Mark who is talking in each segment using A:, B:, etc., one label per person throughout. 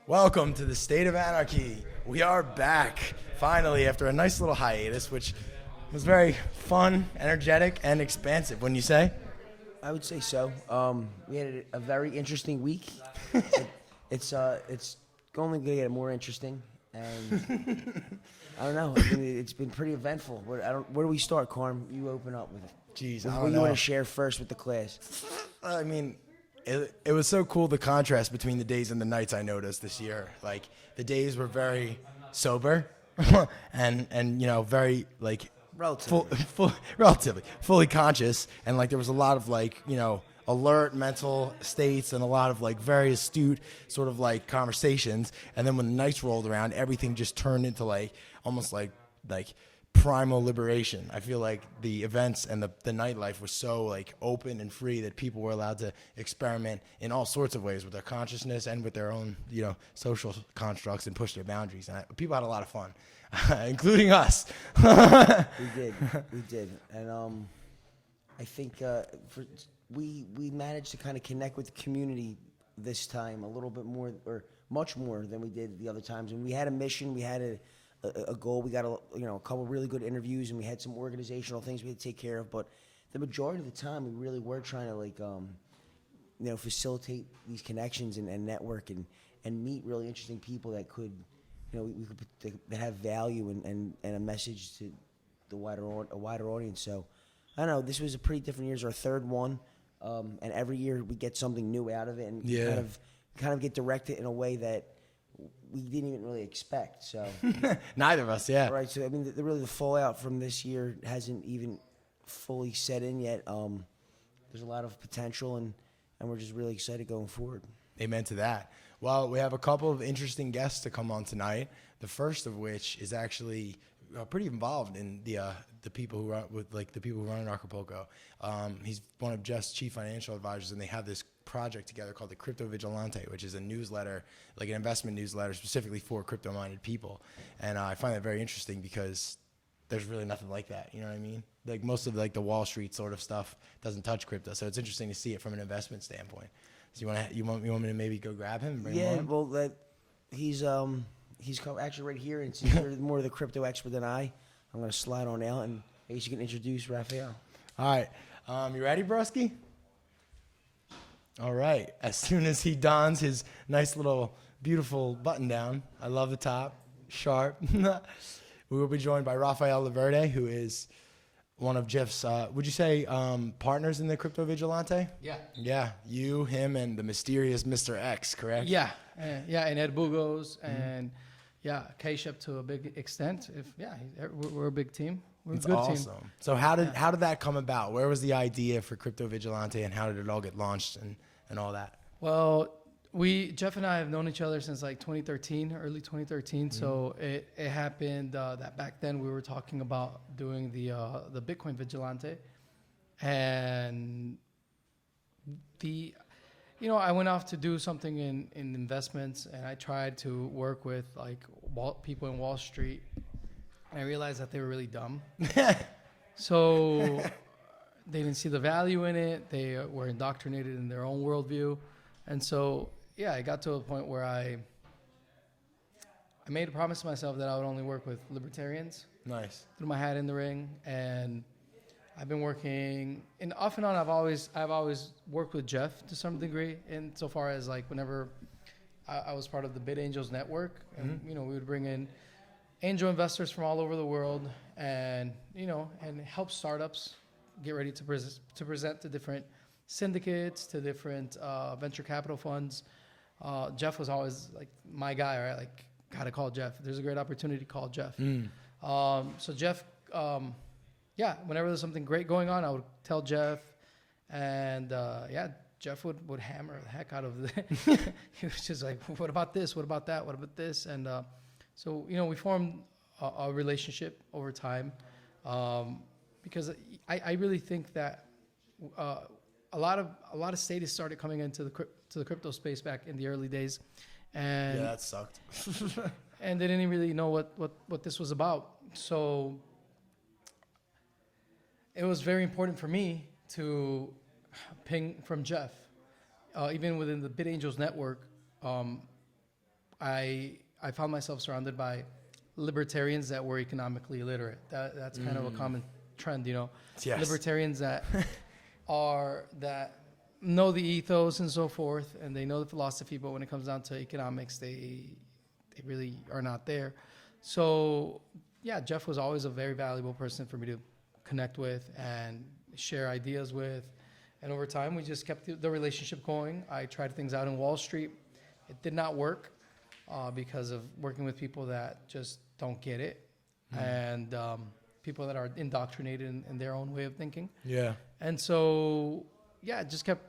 A: Welcome to the State of Anarchy. We are back, finally, after a nice little hiatus, which was very fun, energetic, and expansive, wouldn't you say?
B: I would say so. We had a very interesting week. It's only going to get more interesting, and I don't know. I mean, it's been pretty eventful. Where do we start, Carm? You open up with it.
A: Jeez, I don't
B: What do you
A: know.
B: want to share first with the class?
A: I mean, it was so cool, the contrast between the days and the nights I noticed this year. Like, the days were very sober and you know, very, like, relatively fully conscious, and like there was a lot of, like, you know, alert mental states and a lot of like very astute sort of like conversations. And then when the nights rolled around, everything just turned into like almost like primal liberation. I feel like the events and the nightlife was so like open and free that people were allowed to experiment in all sorts of ways with their consciousness and with their own, you know, social constructs and push their boundaries. And people had a lot of fun, including us.
B: We did, and I think we managed to kind of connect with the community this time a little bit more, or much more than we did the other times. And we had a mission, we had a goal. We got a couple really good interviews, and we had some organizational things we had to take care of. But the majority of the time, we really were trying to like facilitate these connections and network and meet really interesting people that could, you know, we could that have value and a message to a wider audience. So I don't know. This was a pretty different year. It's our third one, and every year we get something new out of it, and kind of get directed in a way that we didn't even really expect. So
A: Neither of us, yeah.
B: Right. So I mean, the fallout from this year hasn't even fully set in yet. There's a lot of potential, and we're just really excited going forward.
A: Amen to that. Well, we have a couple of interesting guests to come on tonight. The first of which is actually pretty involved in the people who run in Acapulco. He's one of Jeff's chief financial advisors, and they have this project together called the Crypto Vigilante, which is a newsletter, like an investment newsletter specifically for crypto-minded people. And I find that very interesting because there's really nothing like that. You know what I mean? Like most of like the Wall Street sort of stuff doesn't touch crypto, so it's interesting to see it from an investment standpoint. So you want me to maybe go grab him? And bring him on?
B: Well, he's actually right here, and since you're more of the crypto expert than I'm going to slide on out, and maybe you can introduce Rafael.
A: All right. You ready, broski? All right. As soon as he dons his nice little beautiful button down, I love the top, sharp. We will be joined by Rafael LaVerde, who is one of Jeff's, would you say, partners in the Crypto Vigilante?
C: Yeah.
A: Yeah. You, him, and the mysterious Mr. X, correct?
C: Yeah. And Ed Bugos and K-Shep to a big extent. We're a big team. We're
A: It's
C: a good
A: awesome.
C: team.
A: So how did that come about? Where was the idea for Crypto Vigilante, and how did it all get launched and all that?
C: Well, Jeff and I have known each other since like 2013, early 2013. Mm-hmm. So it happened that back then we were talking about doing the Bitcoin Vigilante, and I went off to do something in investments, and I tried to work with like people in Wall Street, and I realized that they were really dumb. So they didn't see the value in it. They were indoctrinated in their own worldview, and so I got to a point where I made a promise to myself that I would only work with libertarians.
A: Nice.
C: Threw my hat in the ring, and I've been working, and off and on, I've always worked with Jeff to some degree, insofar as like whenever I was part of the Bid Angels network, and we would bring in angel investors from all over the world, and help startups get ready to present to different syndicates, to different venture capital funds. Jeff was always like my guy, right? Like, gotta call Jeff. If there's a great opportunity, call Jeff. So Jeff, whenever there's something great going on, I would tell Jeff, and Jeff would hammer the heck out of it. He was just like, what about this? What about that? What about this? And so we formed a relationship over time, because I really think that a lot of statists started coming into the crypto space back in the early days, And
A: Yeah, that sucked.
C: and they didn't really know what this was about. So it was very important for me to ping from Jeff. Even within the Bit Angels network, I found myself surrounded by libertarians that were economically illiterate. That's kind of a common trend, you know.
A: Yes.
C: Libertarians that know the ethos and so forth, and they know the philosophy, but when it comes down to economics, they really are not there. So yeah, Jeff was always a very valuable person for me to connect with and share ideas with. And over time, we just kept the relationship going. I tried things out in Wall Street. It did not work because of working with people that just don't get it, and people that are indoctrinated in their own way of thinking.
A: Yeah.
C: And so, yeah, just kept,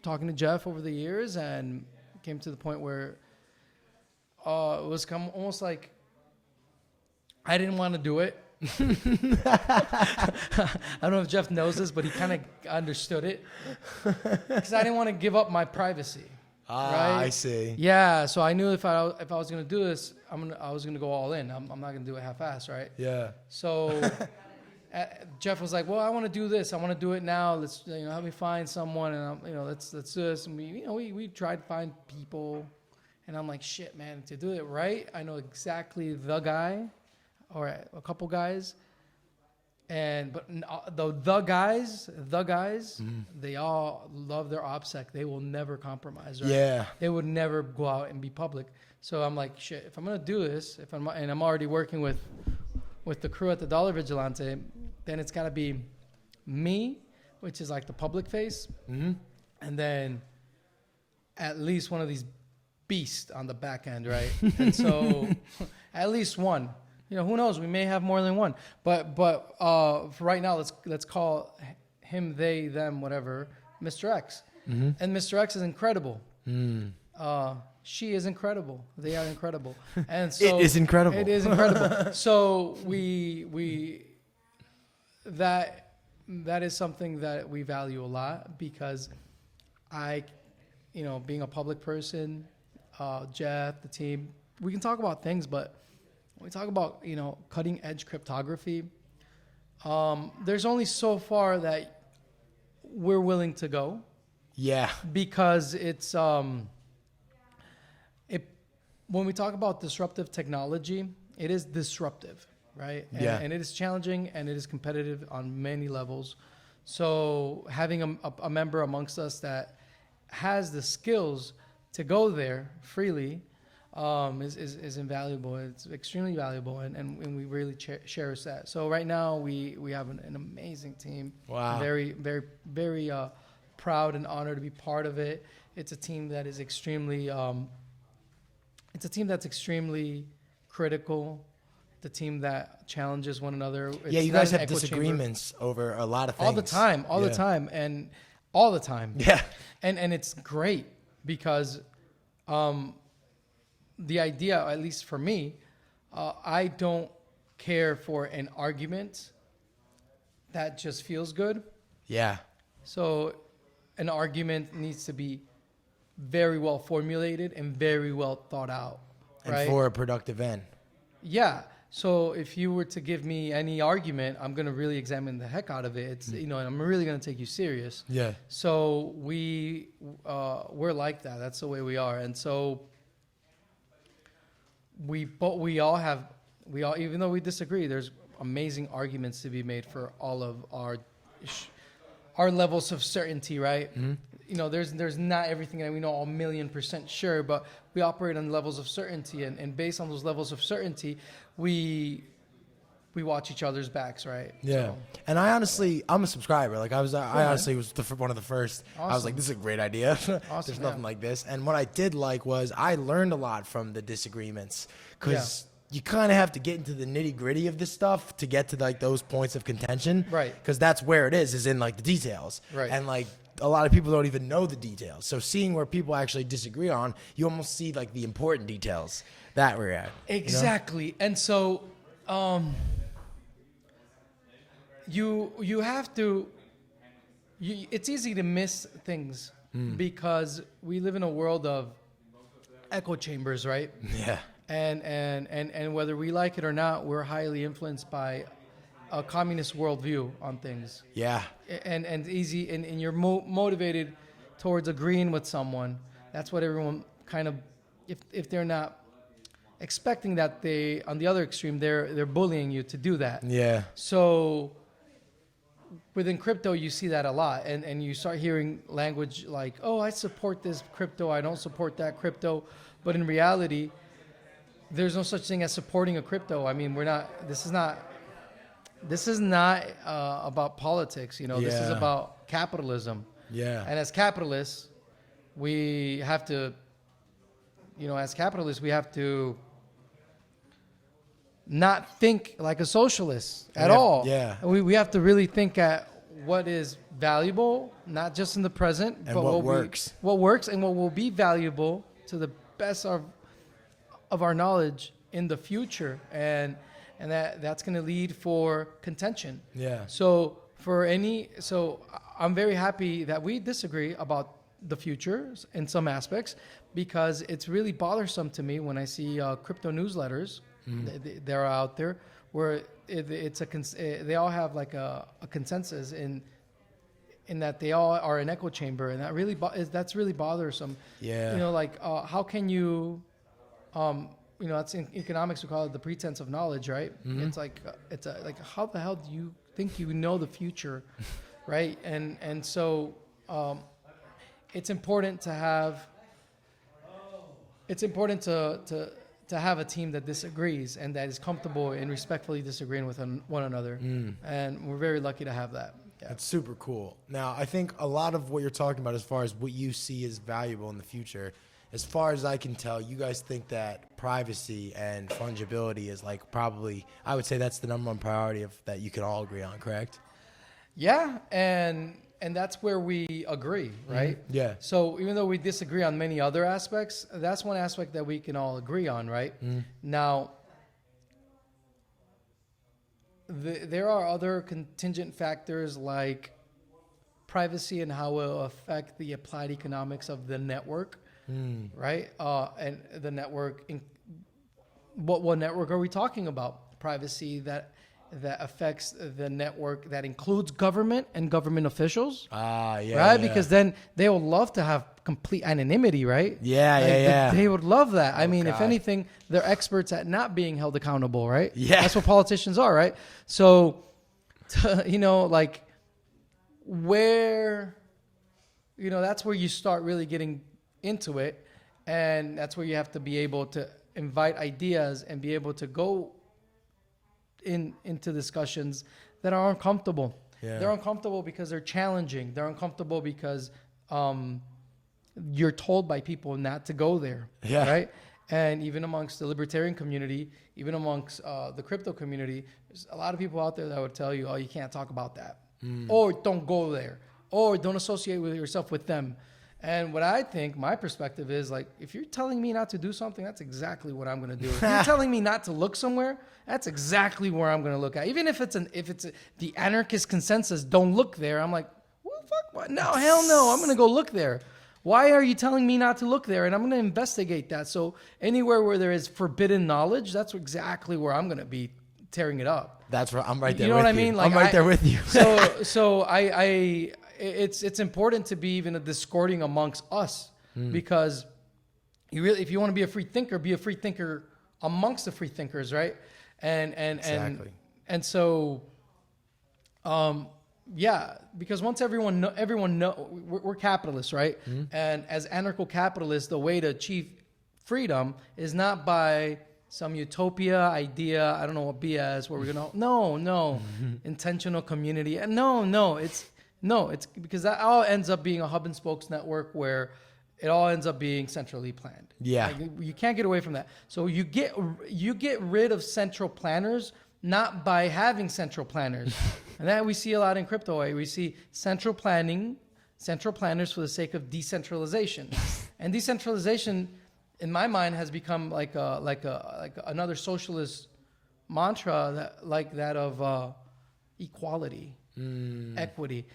C: talking to Jeff over the years, and came to the point where it was almost like I didn't want to do it. I don't know if Jeff knows this, but he kind of understood it because I didn't want to give up my privacy. Right?
A: I see.
C: Yeah, so I knew if I was gonna do this, I was gonna go all in. I'm not gonna do it half-assed, right?
A: Yeah.
C: So Jeff was like, "Well, I want to do this. I want to do it now. Let's help me find someone, and let's do this." And we tried to find people, and I'm like, "Shit, man, to do it right, I know exactly the guy, or a couple guys." But the guys, they all love their OPSEC. They will never compromise, right?
A: Yeah.
C: They would never go out and be public. So I'm like, shit, if I'm going to do this, and I'm already working with the crew at the Dollar Vigilante, then it's got to be me, which is like the public face, and then at least one of these beasts on the back end, right? And so at least one. Who knows? We may have more than one. But for right now, let's call him, they, them, whatever, Mr. X. And Mr. X is incredible. She is incredible. They are incredible. And so
A: It is incredible.
C: It is incredible. So that is something that we value a lot, because being a public person, Jeff, the team, we can talk about things, but when we talk about, cutting edge cryptography, there's only so far that we're willing to go.
A: Yeah.
C: Because it's when we talk about disruptive technology, it is disruptive, right? And it is challenging, and it is competitive on many levels. So having a member amongst us that has the skills to go there freely is invaluable. It's extremely valuable, and we really cherish that. So right now we have an amazing team.
A: Wow.
C: Very, very, very proud and honored to be part of it. It's a team that is extremely critical. The team that challenges one another.
A: Yeah, you guys have disagreements over a lot of things.
C: All the time, and all the time.
A: Yeah.
C: And it's great because the idea, at least for me, I don't care for an argument that just feels good.
A: Yeah.
C: So an argument needs to be very well formulated and very well thought out. Right?
A: And for a productive end.
C: Yeah. So if you were to give me any argument, I'm going to really examine the heck out of it. It's, and I'm really going to take you serious.
A: Yeah.
C: So we're like that. That's the way we are. And so we all, even though we disagree, there's amazing arguments to be made for all of our levels of certainty, right? Mm-hmm. There's not everything that we know 1,000,000% sure, but we operate on levels of certainty, and based on those levels of certainty, we watch each other's backs, right?
A: Yeah. So. And I'm a subscriber. Like I honestly was one of the first.
C: Awesome.
A: I was like, this is a great idea.
C: Awesome,
A: There's nothing like this. And what I did like was I learned a lot from the disagreements, because you kind of have to get into the nitty gritty of this stuff to get to like those points of contention.
C: Right.
A: Because that's where it is in like the details.
C: Right.
A: And like a lot of people don't even know the details. So seeing where people actually disagree on, you almost see like the important details that we're at.
C: Exactly. And so, you have to, it's easy to miss things because we live in a world of echo chambers, right?
A: Yeah.
C: And whether we like it or not, we're highly influenced by a communist worldview on things.
A: Yeah.
C: And easy, and you're motivated towards agreeing with someone. That's what everyone kind of, if they're not expecting that, they on the other extreme, they're bullying you to do that.
A: Yeah.
C: So within crypto, you see that a lot, and you start hearing language like, "Oh, I support this crypto, I don't support that crypto," but in reality, there's no such thing as supporting a crypto. I mean, we're not. This is not about politics. You know, this is
A: Yeah.
C: about capitalism.
A: Yeah.
C: And as capitalists, we have to, not think like a socialist at all.
A: Yeah.
C: We have to really think at what is valuable, not just in the present,
A: And
C: but
A: what works.
C: What works and what will be valuable to the best of our knowledge in the future. And that's going to lead for contention.
A: Yeah.
C: So I'm very happy that we disagree about the future in some aspects, because it's really bothersome to me when I see crypto newsletters. They're out there where they all have like a consensus in that they all are an echo chamber, and that's really bothersome.
A: Yeah.
C: Like how can you, that's in economics we call it the pretense of knowledge, right? It's like like how the hell do you think you know the future, right? And so it's important to have. It's important to have a team that disagrees and that is comfortable in respectfully disagreeing with one another. And we're very lucky to have that. Yeah.
A: That's super cool. Now, I think a lot of what you're talking about as far as what you see as valuable in the future, as far as I can tell, you guys think that privacy and fungibility is like probably, I would say that's the number one priority that you can all agree on, correct?
C: Yeah, and that's where we agree, right?
A: Yeah.
C: So even though we disagree on many other aspects, that's one aspect that we can all agree on, right? Now, there are other contingent factors like privacy and how it will affect the applied economics of the network, right? And the network, what network are we talking about? Privacy that affects the network that includes government and government officials.
A: Yeah.
C: Right?
A: Yeah.
C: Because then they would love to have complete anonymity, right?
A: Yeah,
C: Like,
A: yeah.
C: They would love that. I mean, if
A: God.
C: anything, they're experts at not being held accountable, right?
A: Yeah.
C: That's what politicians are, right? So, like where, that's where you start really getting into it. And that's where you have to be able to invite ideas and be able to go into discussions that are uncomfortable.
A: Yeah.
C: They're uncomfortable because they're challenging. They're uncomfortable because you're told by people not to go there.
A: Yeah.
C: Right? And even amongst the libertarian community, even amongst the crypto community, there's a lot of people out there that would tell you, oh, you can't talk about that. Or don't go there. Or don't associate with yourself with them. And what I think, my perspective is like, if you're telling me not to do something, that's exactly what I'm going to do. If you're telling me not to look somewhere, that's exactly where I'm going to look at. Even if it's the anarchist consensus, don't look there. I'm like, well, fuck, what? No, hell no. I'm going to go look there. Why are you telling me not to look there? And I'm going to investigate that. So anywhere where there is forbidden knowledge, that's exactly where I'm going to be tearing it up.
A: That's right. I'm right there.
C: You know
A: with
C: what I mean?
A: I'm right there with you.
C: It's important to be even a discording amongst us, because if you want to be a free thinker amongst the free thinkers, right?
A: Exactly.
C: And so, because once everyone know we're capitalists, right? And as anarcho-capitalists, the way to achieve freedom is not by some utopia idea. I don't know what BS where we're gonna. No, intentional community. It's because that all ends up being a hub and spokes network where it all ends up being centrally planned.
A: Yeah.
C: Like, you can't get away from that. So you get rid of central planners not by having central planners. And that we see a lot in crypto. We see central planners for the sake of decentralization. And decentralization, in my mind, has become like another socialist mantra that of equality, equity.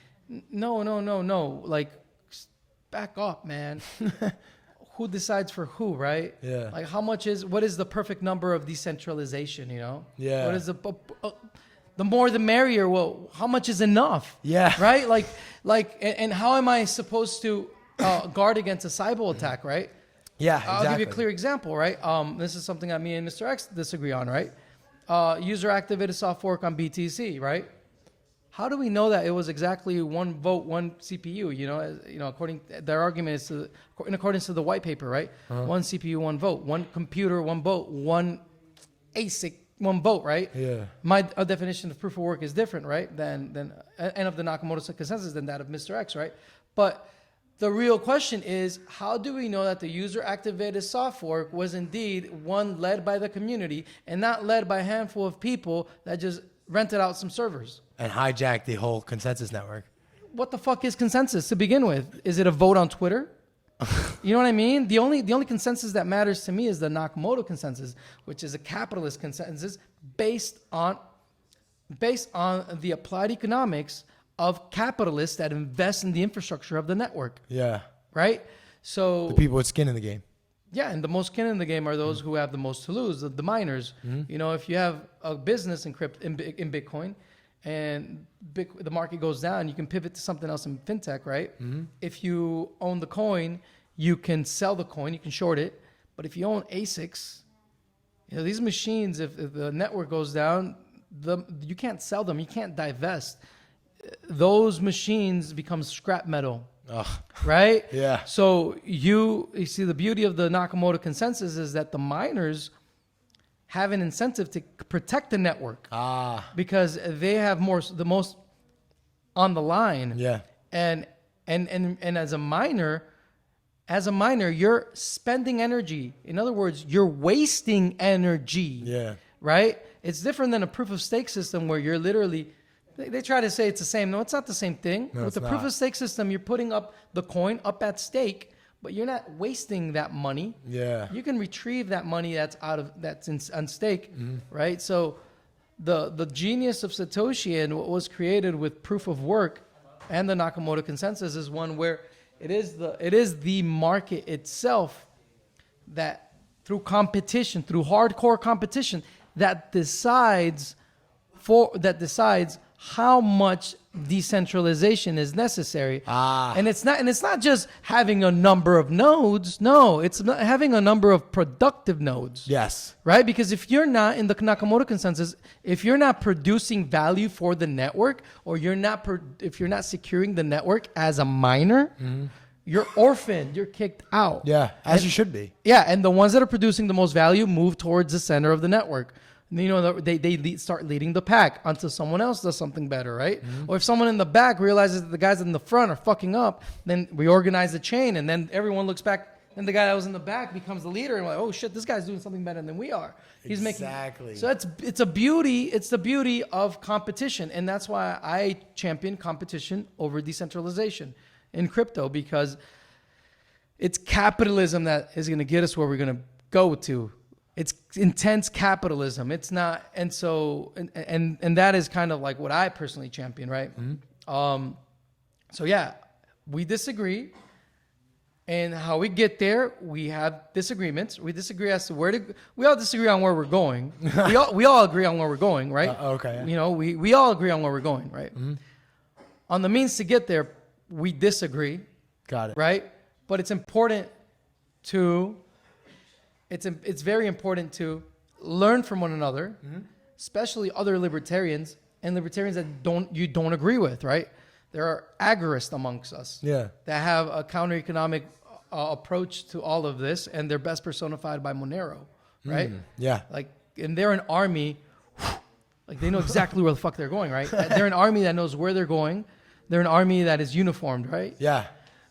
C: No. Like, back up, man. who decides for who, right?
A: Yeah.
C: Like what is the perfect number of decentralization, you know?
A: Yeah.
C: What is the more the merrier. Well, how much is enough?
A: Yeah.
C: Right? And how am I supposed to guard against a cyber attack, right?
A: Yeah, exactly.
C: I'll give you a clear example, right? This is something that me and Mr. X disagree on, right? User activated soft fork on BTC, right? How do we know that it was exactly one vote, one CPU? According their argument is in accordance to the white paper, right? One CPU, one vote, one computer, one vote, one ASIC, one vote, right?
A: Yeah.
C: My definition of proof of work is different, right? Than and of the Nakamoto consensus than that of Mr. X, right? But the real question is, how do we know that the user-activated soft fork was indeed one led by the community and not led by a handful of people that just rented out some servers?
A: And hijack the whole consensus network.
C: What the fuck is consensus to begin with? Is it a vote on Twitter? You know what I mean? The only consensus that matters to me is the Nakamoto consensus, which is a capitalist consensus based on the applied economics of capitalists that invest in the infrastructure of the network.
A: Yeah.
C: Right? So
A: The people with skin in the game.
C: yeah, and the most skin in the game are those who have the most to lose, the miners. You know, if you have a business in Bitcoin and the market goes down, you can pivot to something else in fintech, right? If you own the coin, you can sell the coin, you can short it. But if you own ASICs, these machines, if the network goes down, you can't sell them, you can't divest. Those machines become scrap metal.
A: Ugh.
C: Right?
A: Yeah.
C: So you see the beauty of the Nakamoto consensus is that the miners have an incentive to protect the network because they have the most on the line.
A: Yeah.
C: And as a miner, you're spending energy. In other words, you're wasting energy.
A: Yeah.
C: Right? It's different than a proof of stake system where you're literally. They try to say it's the same. No, it's not the same thing.
A: No,
C: With the proof of stake system, you're putting up the coin up at stake, but you're not wasting that money.
A: Yeah.
C: You can retrieve that money that's on stake, right? So the genius of Satoshi and what was created with proof of work and the Nakamoto consensus is one where it is the market itself that through hardcore competition that decides how much decentralization is necessary. And it's not just having a number of nodes. No, it's having a number of productive nodes.
A: Yes.
C: Right? Because if you're not in the Nakamoto consensus, if you're not producing value for the network, or if you're not securing the network as a miner, you're orphaned. You're kicked out.
A: Yeah, as you should be.
C: Yeah, and the ones that are producing the most value move towards the center of the network. They start leading the pack until someone else does something better, right? Or if someone in the back realizes that the guys in the front are fucking up, then we organize the chain, and then everyone looks back, and the guy that was in the back becomes the leader, and we're like, oh shit, this guy's doing something better than we are. He's
A: Exactly.
C: So it's the beauty of competition, and that's why I champion competition over decentralization in crypto, because it's capitalism that is going to get us where we're going to go to. It's intense capitalism. It's not, and so and that is kind of like what I personally champion, right? So yeah, we disagree, and how we get there, we have disagreements. We disagree as to we all disagree on where we're going. we all agree on where we're going, right?
A: Okay.
C: We all agree on where we're going, right? On the means to get there, we disagree.
A: Got it.
C: Right? But it's important to. It's very important to learn from one another, especially other libertarians and libertarians that you don't agree with, right? There are agorists amongst us that have a counter-economic approach to all of this, and they're best personified by Monero, right?
A: Yeah.
C: And they're an army, they know exactly where the fuck they're going, right? They're an army that knows where they're going. They're an army that is uniformed, right?
A: Yeah.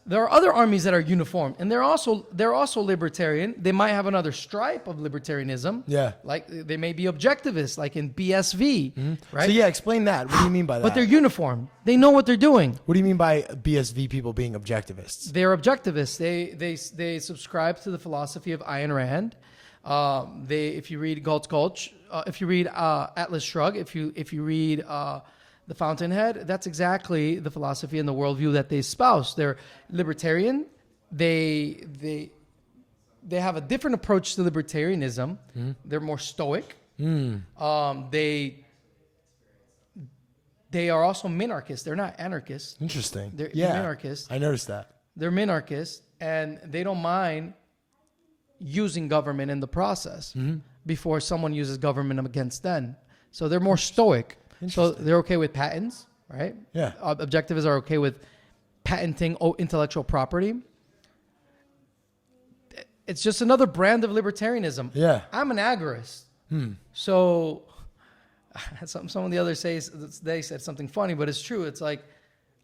C: There are other armies that are uniform, and they're also libertarian. They might have another stripe of libertarianism.
A: Yeah.
C: Like they may be objectivists, like in BSV, right?
A: So explain that. What do you mean by that?
C: But they're uniform. They know what they're doing.
A: What do you mean by BSV people being objectivists?
C: They're objectivists. They subscribe to the philosophy of Ayn Rand. If you read Galt's Gulch, if you read Atlas Shrugged, if you read The Fountainhead, that's exactly the philosophy and the worldview that they espouse. They're libertarian. They they have a different approach to libertarianism. They're more stoic. They are also minarchists. They're not anarchists.
A: Interesting.
C: They're
A: yeah,
C: minarchists.
A: I noticed that.
C: They're minarchists, and they don't mind using government in the process before someone uses government against them. So they're more stoic. So they're okay with patents, right?
A: Yeah.
C: Objectivists are okay with patenting intellectual property. It's just another brand of libertarianism.
A: Yeah.
C: I'm an agorist. So someone the other says, they said something funny, but it's true. It's like,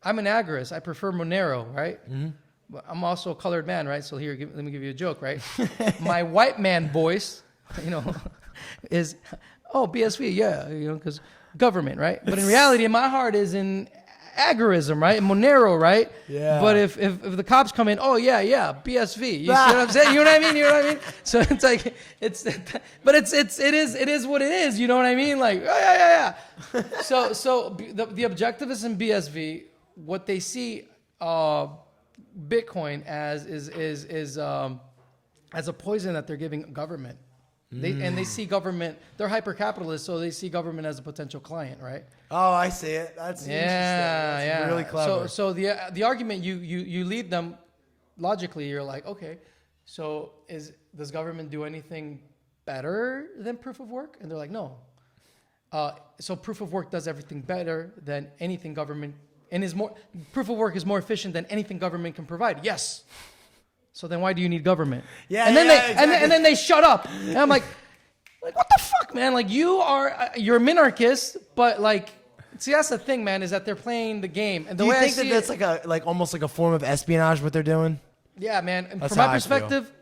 C: I'm an agorist. I prefer Monero, right? But I'm also a colored man, right? So here, let me give you a joke, right? My white man voice, is, BSV, yeah, because government, right? But in reality, my heart is in agorism, right? Monero, right?
A: Yeah.
C: But if the cops come in, BSV. You see what I'm saying? You know what I mean? So it's like but it is what it is. You know what I mean? Like, yeah. So the objectivists in BSV, what they see Bitcoin as is a poison that they're giving government. They see government. They're hyper capitalists, so they see government as a potential client, right?
A: Oh, I see it. That's interesting. That's really clever.
C: So the argument you lead them logically. You're like, okay, so does government do anything better than proof of work? And they're like, no. So proof of work does everything better than anything government, and proof of work is more efficient than anything government can provide. Yes. So then why do you need government?
A: Yeah,
C: and then
A: exactly.
C: and then they shut up. And I'm like what the fuck, man? Like you're a minarchist, but like, see, that's the thing, man, is that they're playing the game. And the
A: Do you
C: way
A: think
C: I see
A: that's like almost like a form of espionage what they're doing?
C: Yeah, man. And
A: That's
C: from my
A: how I feel.
C: perspective,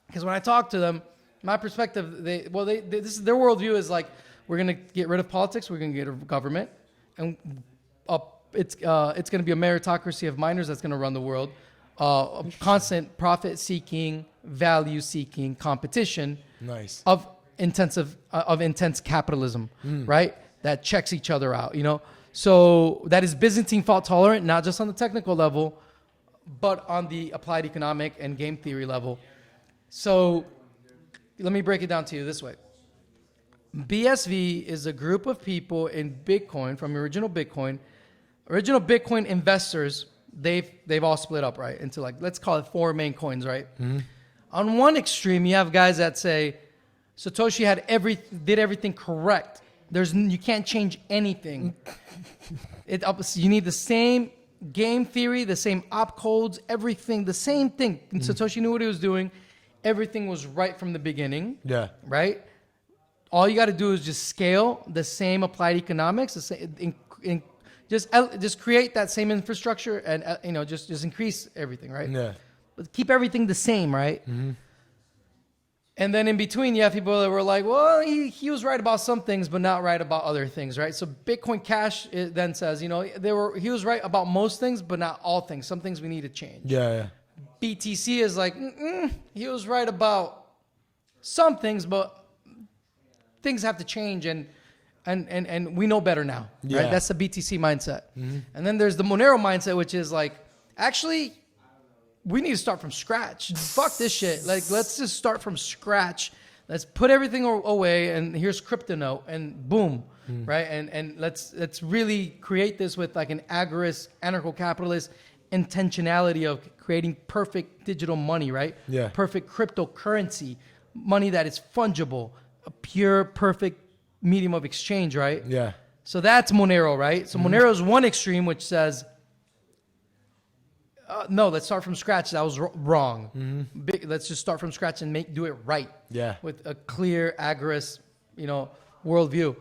C: because when I talk to them, my perspective, their worldview is like, we're gonna get rid of politics, we're gonna get rid of government, and it's gonna be a meritocracy of miners that's gonna run the world. Constant profit-seeking, value-seeking competition.
A: Nice.
C: Of intense capitalism, right? That checks each other out, So that is Byzantine fault tolerant, not just on the technical level, but on the applied economic and game theory level. So let me break it down to you this way. BSV is a group of people in Bitcoin, from original Bitcoin investors. They've all split up, right, into like, let's call it 4 main coins, right? On one extreme, you have guys that say Satoshi did everything correct. You can't change anything. You need the same game theory, the same op codes, everything, the same thing. And Satoshi knew what he was doing. Everything was right from the beginning. Yeah. Right? All you got to do is just scale the same applied economics, just create that same infrastructure and just increase everything, right? Yeah. But keep everything the same, right? And then in between, you have people that were like, well, he was right about some things, but not right about other things, right? So Bitcoin Cash then says, he was right about most things, but not all things. Some things we need to change. Yeah. BTC is like, he was right about some things, but things have to change, and we know better now, right? That's the BTC mindset. And then there's the Monero mindset, which is like, actually, we need to start from scratch. Fuck this shit. Like, let's just start from scratch. Let's put everything away, and here's Cryptonote, and boom, right? And let's really create this with like an agorist, anarcho-capitalist intentionality of creating perfect digital money, right? Yeah. Perfect cryptocurrency, money that is fungible, a pure, perfect medium of exchange, right? Yeah. So that's Monero, right? So Monero is one extreme, which says, no, let's start from scratch. That was wrong. Let's just start from scratch and do it right. Yeah. With a clear, agorist, worldview.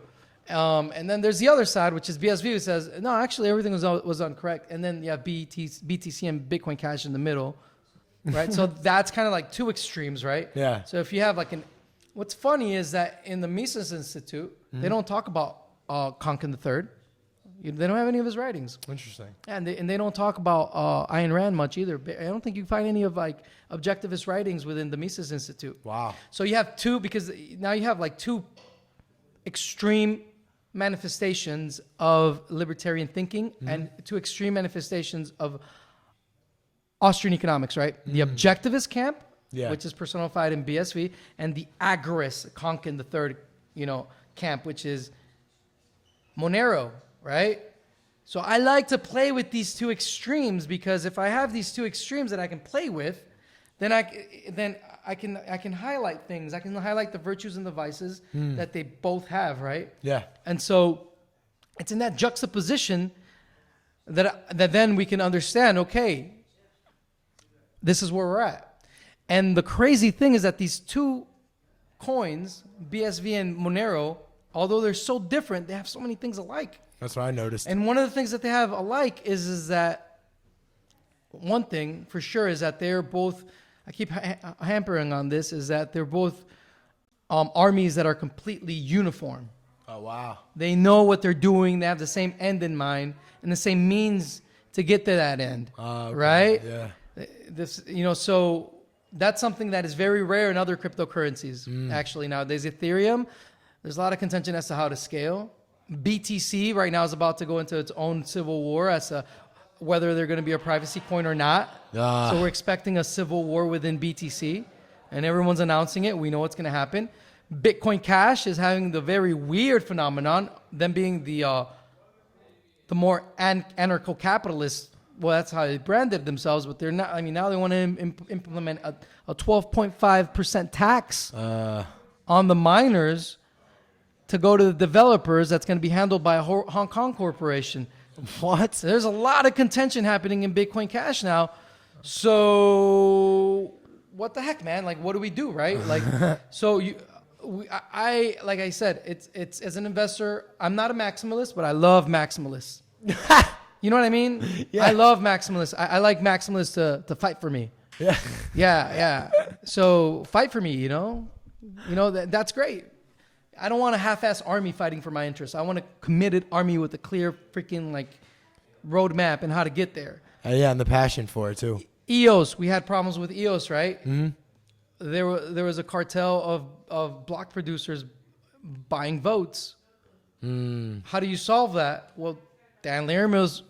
C: And then there's the other side, which is BSV, who says, no, actually everything was incorrect. And then you have BTC and Bitcoin Cash in the middle, right? So that's kind of like two extremes, right? Yeah. So if you have like what's funny is that in the Mises Institute, they don't talk about Konkin III. They don't have any of his writings. Interesting. And they don't talk about Ayn Rand much either. I don't think you find any of like objectivist writings within the Mises Institute. Wow. So you have two, because now you have like two extreme manifestations of libertarian thinking and two extreme manifestations of Austrian economics, right? The objectivist camp which is personified in BSV, and the Agorist, Konkin, the third, camp, which is Monero, right? So I like to play with these two extremes, because if I have these two extremes that I can play with, then I can highlight things. I can highlight the virtues and the vices that they both have, right?
A: Yeah.
C: And so it's in that juxtaposition that then we can understand, okay, this is where we're at. And the crazy thing is that these two coins, BSV and Monero, although they're so different, they have so many things alike.
A: That's what I noticed.
C: And one of the things that they have alike is that one thing for sure is that they're both, I keep hampering on this, is that they're both armies that are completely uniform.
A: Oh, wow.
C: They know what they're doing. They have the same end in mind and the same means to get to that end,
A: Okay.
C: right?
A: Yeah.
C: So that's something that is very rare in other cryptocurrencies. Actually, nowadays, Ethereum, there's a lot of contention as to how to scale. BTC right now is about to go into its own civil war as to whether they're going to be a privacy coin or not. So we're expecting a civil war within BTC, and everyone's announcing it. We know what's going to happen. Bitcoin Cash is having the very weird phenomenon, them being the more anarcho-capitalist. Well, that's how they branded themselves, but they're not. I mean, now they want to implement a 12.5% tax on the miners to go to the developers. That's going to be handled by a Hong Kong corporation.
A: What?
C: So there's a lot of contention happening in Bitcoin Cash now. So what the heck, man? Like, what do we do, right? Like, like I said, it's as an investor, I'm not a maximalist, but I love maximalists. You know what I mean?
A: Yeah.
C: I love maximalists. I like maximalists to fight for me.
A: Yeah.
C: Yeah. So fight for me, that's great. I don't want a half-ass army fighting for my interests. I want a committed army with a clear freaking roadmap and how to get there.
A: Yeah, and the passion for it too.
C: EOS, we had problems with EOS, right? Mm-hmm. There was a cartel of block producers buying votes. How do you solve that? Well, Dan Larimer's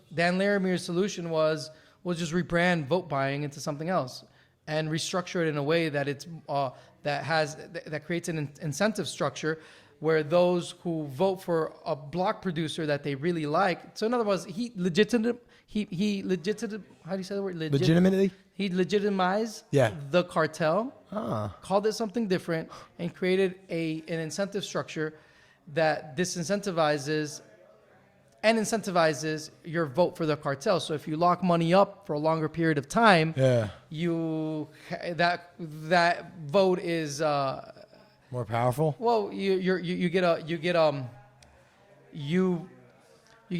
C: solution was, we'll just rebrand vote buying into something else and restructure it in a way that it's that creates an incentive structure where those who vote for a block producer that they really like. So in other words, how do you say the word?
A: Legitimately?
C: He legitimized the cartel, called it something different, and created an incentive structure that disincentivizes and incentivizes your vote for the cartel. So if you lock money up for a longer period of time, that vote is
A: more powerful.
C: Well, you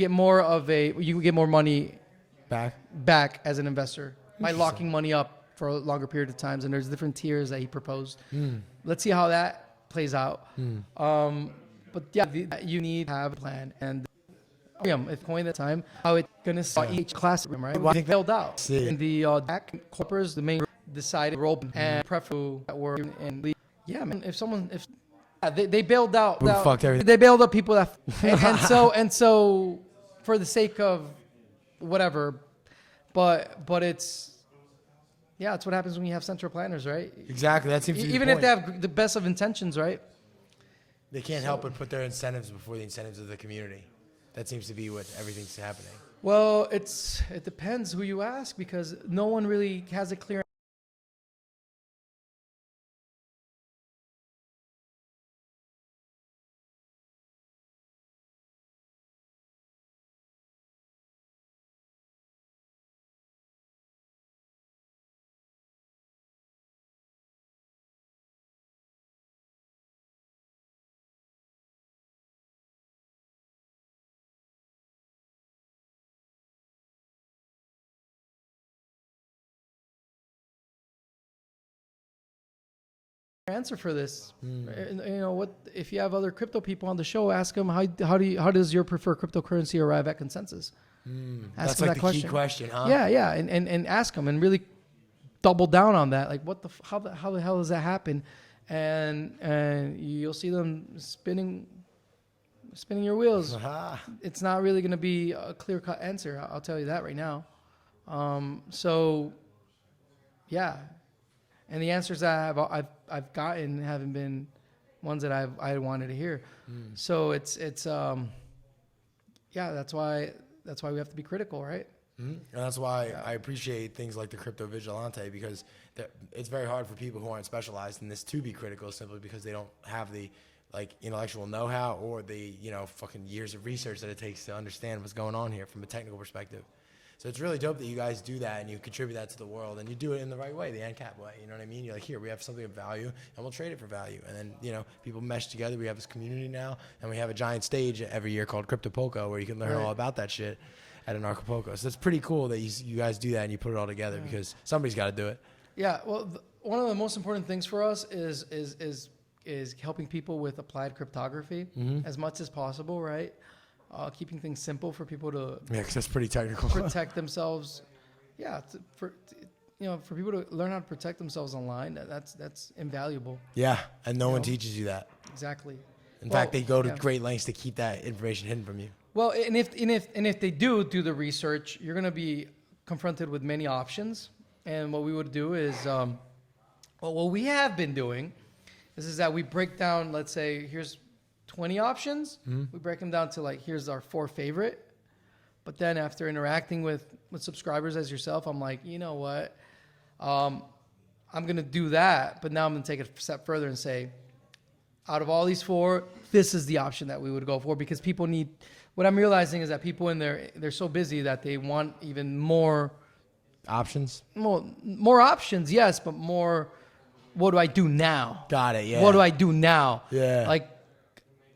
C: get more money back as an investor by locking money up for a longer period of times. And there's different tiers that he proposed. Let's see how that plays out. But yeah, you need to have a plan. And if coin that time, how it's gonna start each class, right?
A: Well, I think
C: bailed out.
A: See.
C: And the back corpers, the main decided role and prefer that were in. Yeah, man. They bailed out,
A: fucked everything.
C: They bailed out people that, and so for the sake of whatever, but it's. Yeah, it's what happens when you have central planners, right?
A: Exactly. That seems to be
C: even
A: the
C: if they
A: point.
C: have the best of intentions, right?
A: They can't help but put their incentives before the incentives of the community. That seems to be what everything's happening.
C: Well, it depends who you ask, because no one really has a clear answer for this. What if you have other crypto people on the show? Ask them how does your preferred cryptocurrency arrive at consensus?
A: That's
C: Ask them
A: like
C: that
A: the key question, huh?
C: Yeah, and ask them and really double down on that. Like, how the hell does that happen? And you'll see them spinning your wheels. It's not really going to be a clear-cut answer. I'll tell you that right now. So, yeah. And the answers that I've gotten haven't been ones that I wanted to hear. So it's that's why we have to be critical, right?
A: And that's why I appreciate things like the Crypto Vigilante, because it's very hard for people who aren't specialized in this to be critical, simply because they don't have the intellectual know-how or the fucking years of research that it takes to understand what's going on here from a technical perspective. So it's really dope that you guys do that and you contribute that to the world, and you do it in the right way, the ANCAP way. You know what I mean? You're like, here, we have something of value, and we'll trade it for value. And then, people mesh together. We have this community now, and we have a giant stage every year called Cryptopolka, where you can learn all about that shit at Anarchapolka. So it's pretty cool that you guys do that and you put it all together, because somebody's got to do it.
C: Yeah. Well, one of the most important things for us is helping people with applied cryptography as much as possible, right? Keeping things simple for people to
A: because that's pretty technical.
C: protect themselves. Yeah, for people to learn how to protect themselves online, that's invaluable.
A: Yeah, and no one teaches you that.
C: Exactly.
A: In fact, they go to great lengths to keep that information hidden from you.
C: Well, and if they do the research, you're going to be confronted with many options. And what we would do is, what we have been doing is that we break down. Let's say here's 20 options. We break them down to here's our 4 favorite. But then after interacting with subscribers as yourself, I'm like, you know what? I'm going to do that. But now I'm going to take it a step further and say, out of all these 4, this is the option that we would go for, because people need, what I'm realizing is that people they're so busy that they want even more
A: options.
C: More options, yes, but more, what do I do now?
A: Got it. Yeah.
C: What do I do now?
A: Yeah.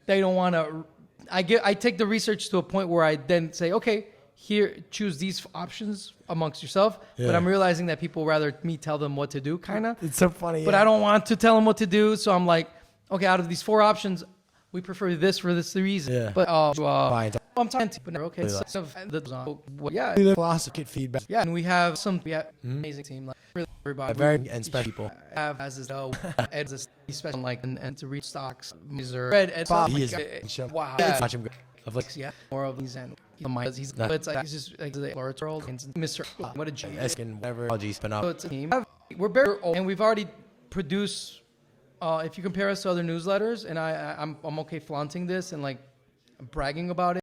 C: They don't want to. I take the research to a point where I then say, okay, here, choose these options amongst yourself.
A: Yeah.
C: But I'm realizing that people rather me tell them what to do, kind of.
A: It's so funny.
C: But I don't want to tell them what to do, so I'm like, okay, out of these 4 options, we prefer this for this reason.
A: Yeah.
C: But
A: Fine.
C: I'm talking to, but okay. So yeah,
A: The philosophy feedback.
C: yeah, and we have amazing team, everybody.
A: Very and special people.
C: Have as is Ed's a special and to reach stocks. Mr. Ed
A: He is.
C: wow.
A: Watch him go.
C: Yeah, more of these and the mind. He's just the oratorial and Mr. What a genius.
A: Asking whatever apologies been
C: So
A: up.
C: it's a team. We're better, and we've already produced. If you compare us to other newsletters, and I'm okay flaunting this and bragging about it.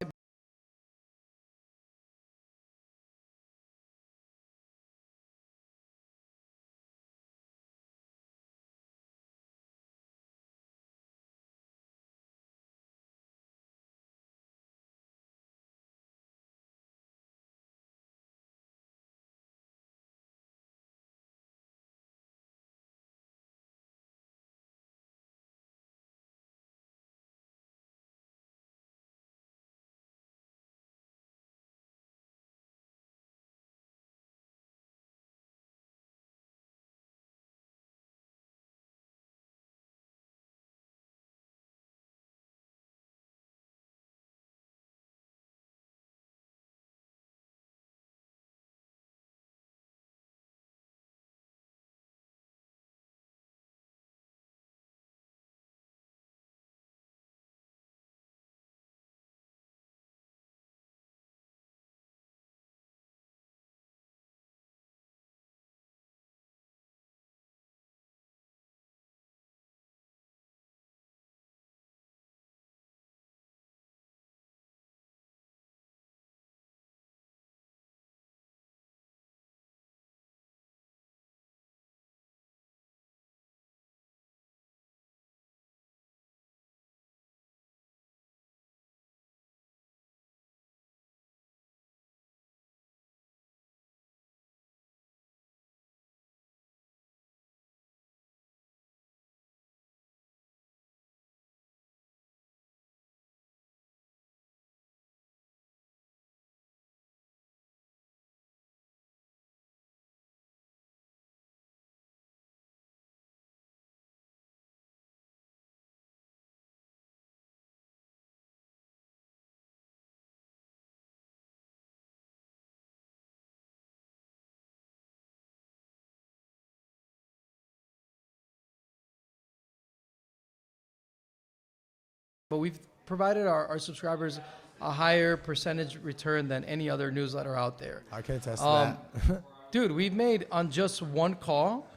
C: But we've provided our subscribers a higher percentage return than any other newsletter out there.
A: I can attest to that.
C: Dude, we've made on just one call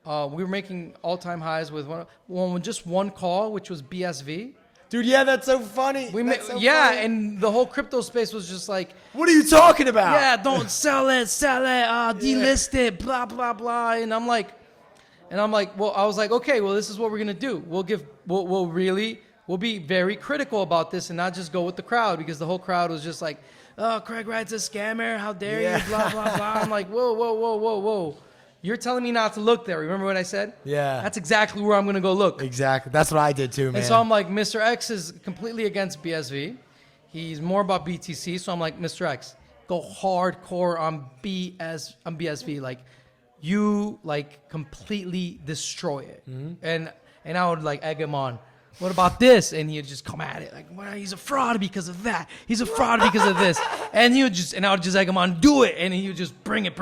C: We were making all-time highs with just one call, which was BSV.
A: Dude, yeah, that's so funny. That's so funny.
C: And the whole crypto space was just like,
A: What are you talking about?
C: yeah, don't sell it, delist it, blah blah blah. And I'm like, well, I was like, okay, well, this is what we're gonna do. We'll be very critical about this and not just go with the crowd, because the whole crowd was just like, oh, Craig Wright's a scammer. How dare you? Blah blah blah. I'm like, whoa. You're telling me not to look there. Remember what I said?
A: Yeah.
C: That's exactly where I'm going to go look.
A: Exactly. That's what I did too, man.
C: And so I'm like, Mr. X is completely against BSV. He's more about BTC. So I'm like, Mr. X, go hardcore on BSV. Like, you like completely destroy it. And I would like egg him on. What about this? And he'd just come at it like, well, he's a fraud because of that. He's a fraud because of this. And I would just egg him on, do it. And he would just bring it.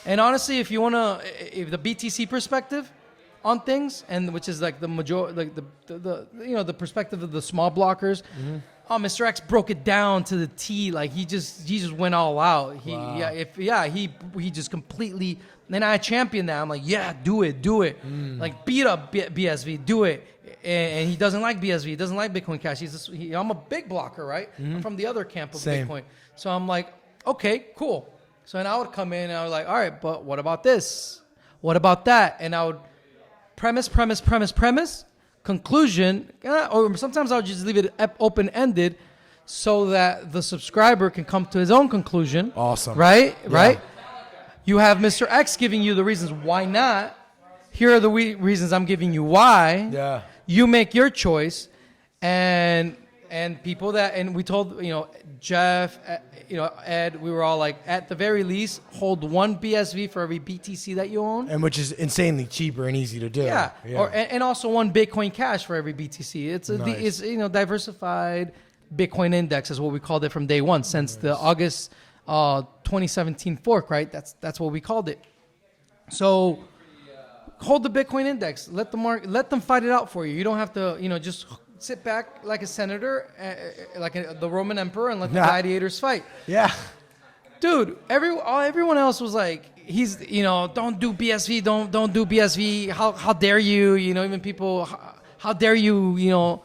C: And honestly, if the BTC perspective on things, and which is like the majority, like the perspective of the small blockers, oh, Mr. X broke it down to the T. Like he just went all out. He just completely. Then I championed that. I'm like, yeah, do it. Like beat up BSV, do it. And he doesn't like BSV. He doesn't like Bitcoin Cash. I'm a big blocker, right? I'm from the other camp of Bitcoin. So I'm like, okay, cool. So then I would come in and I was like, all right, but what about this? What about that? And I would premise, conclusion, or sometimes I would just leave it open-ended so that the subscriber can come to his own conclusion.
A: Awesome.
C: Right?
A: Yeah.
C: Right? You have Mr. X giving you the reasons why not. Here are the reasons I'm giving you why.
A: Yeah.
C: You make your choice, and people that, and we told, Jeff, Ed, we were all like, at the very least, hold one BSV for every BTC that you own.
A: And which is insanely cheaper and easy to do.
C: Yeah. And also one Bitcoin Cash for every BTC. It's diversified Bitcoin index is what we called it from day one, since the August 2017 fork, right? That's what we called it. So hold the Bitcoin index. Let them fight it out for you. You don't have to, just sit back like a senator, the Roman emperor, and let the gladiators fight.
A: Yeah.
C: Dude, everyone else was like, he's, don't do BSV, don't do BSV. How dare you? Even people, how dare you?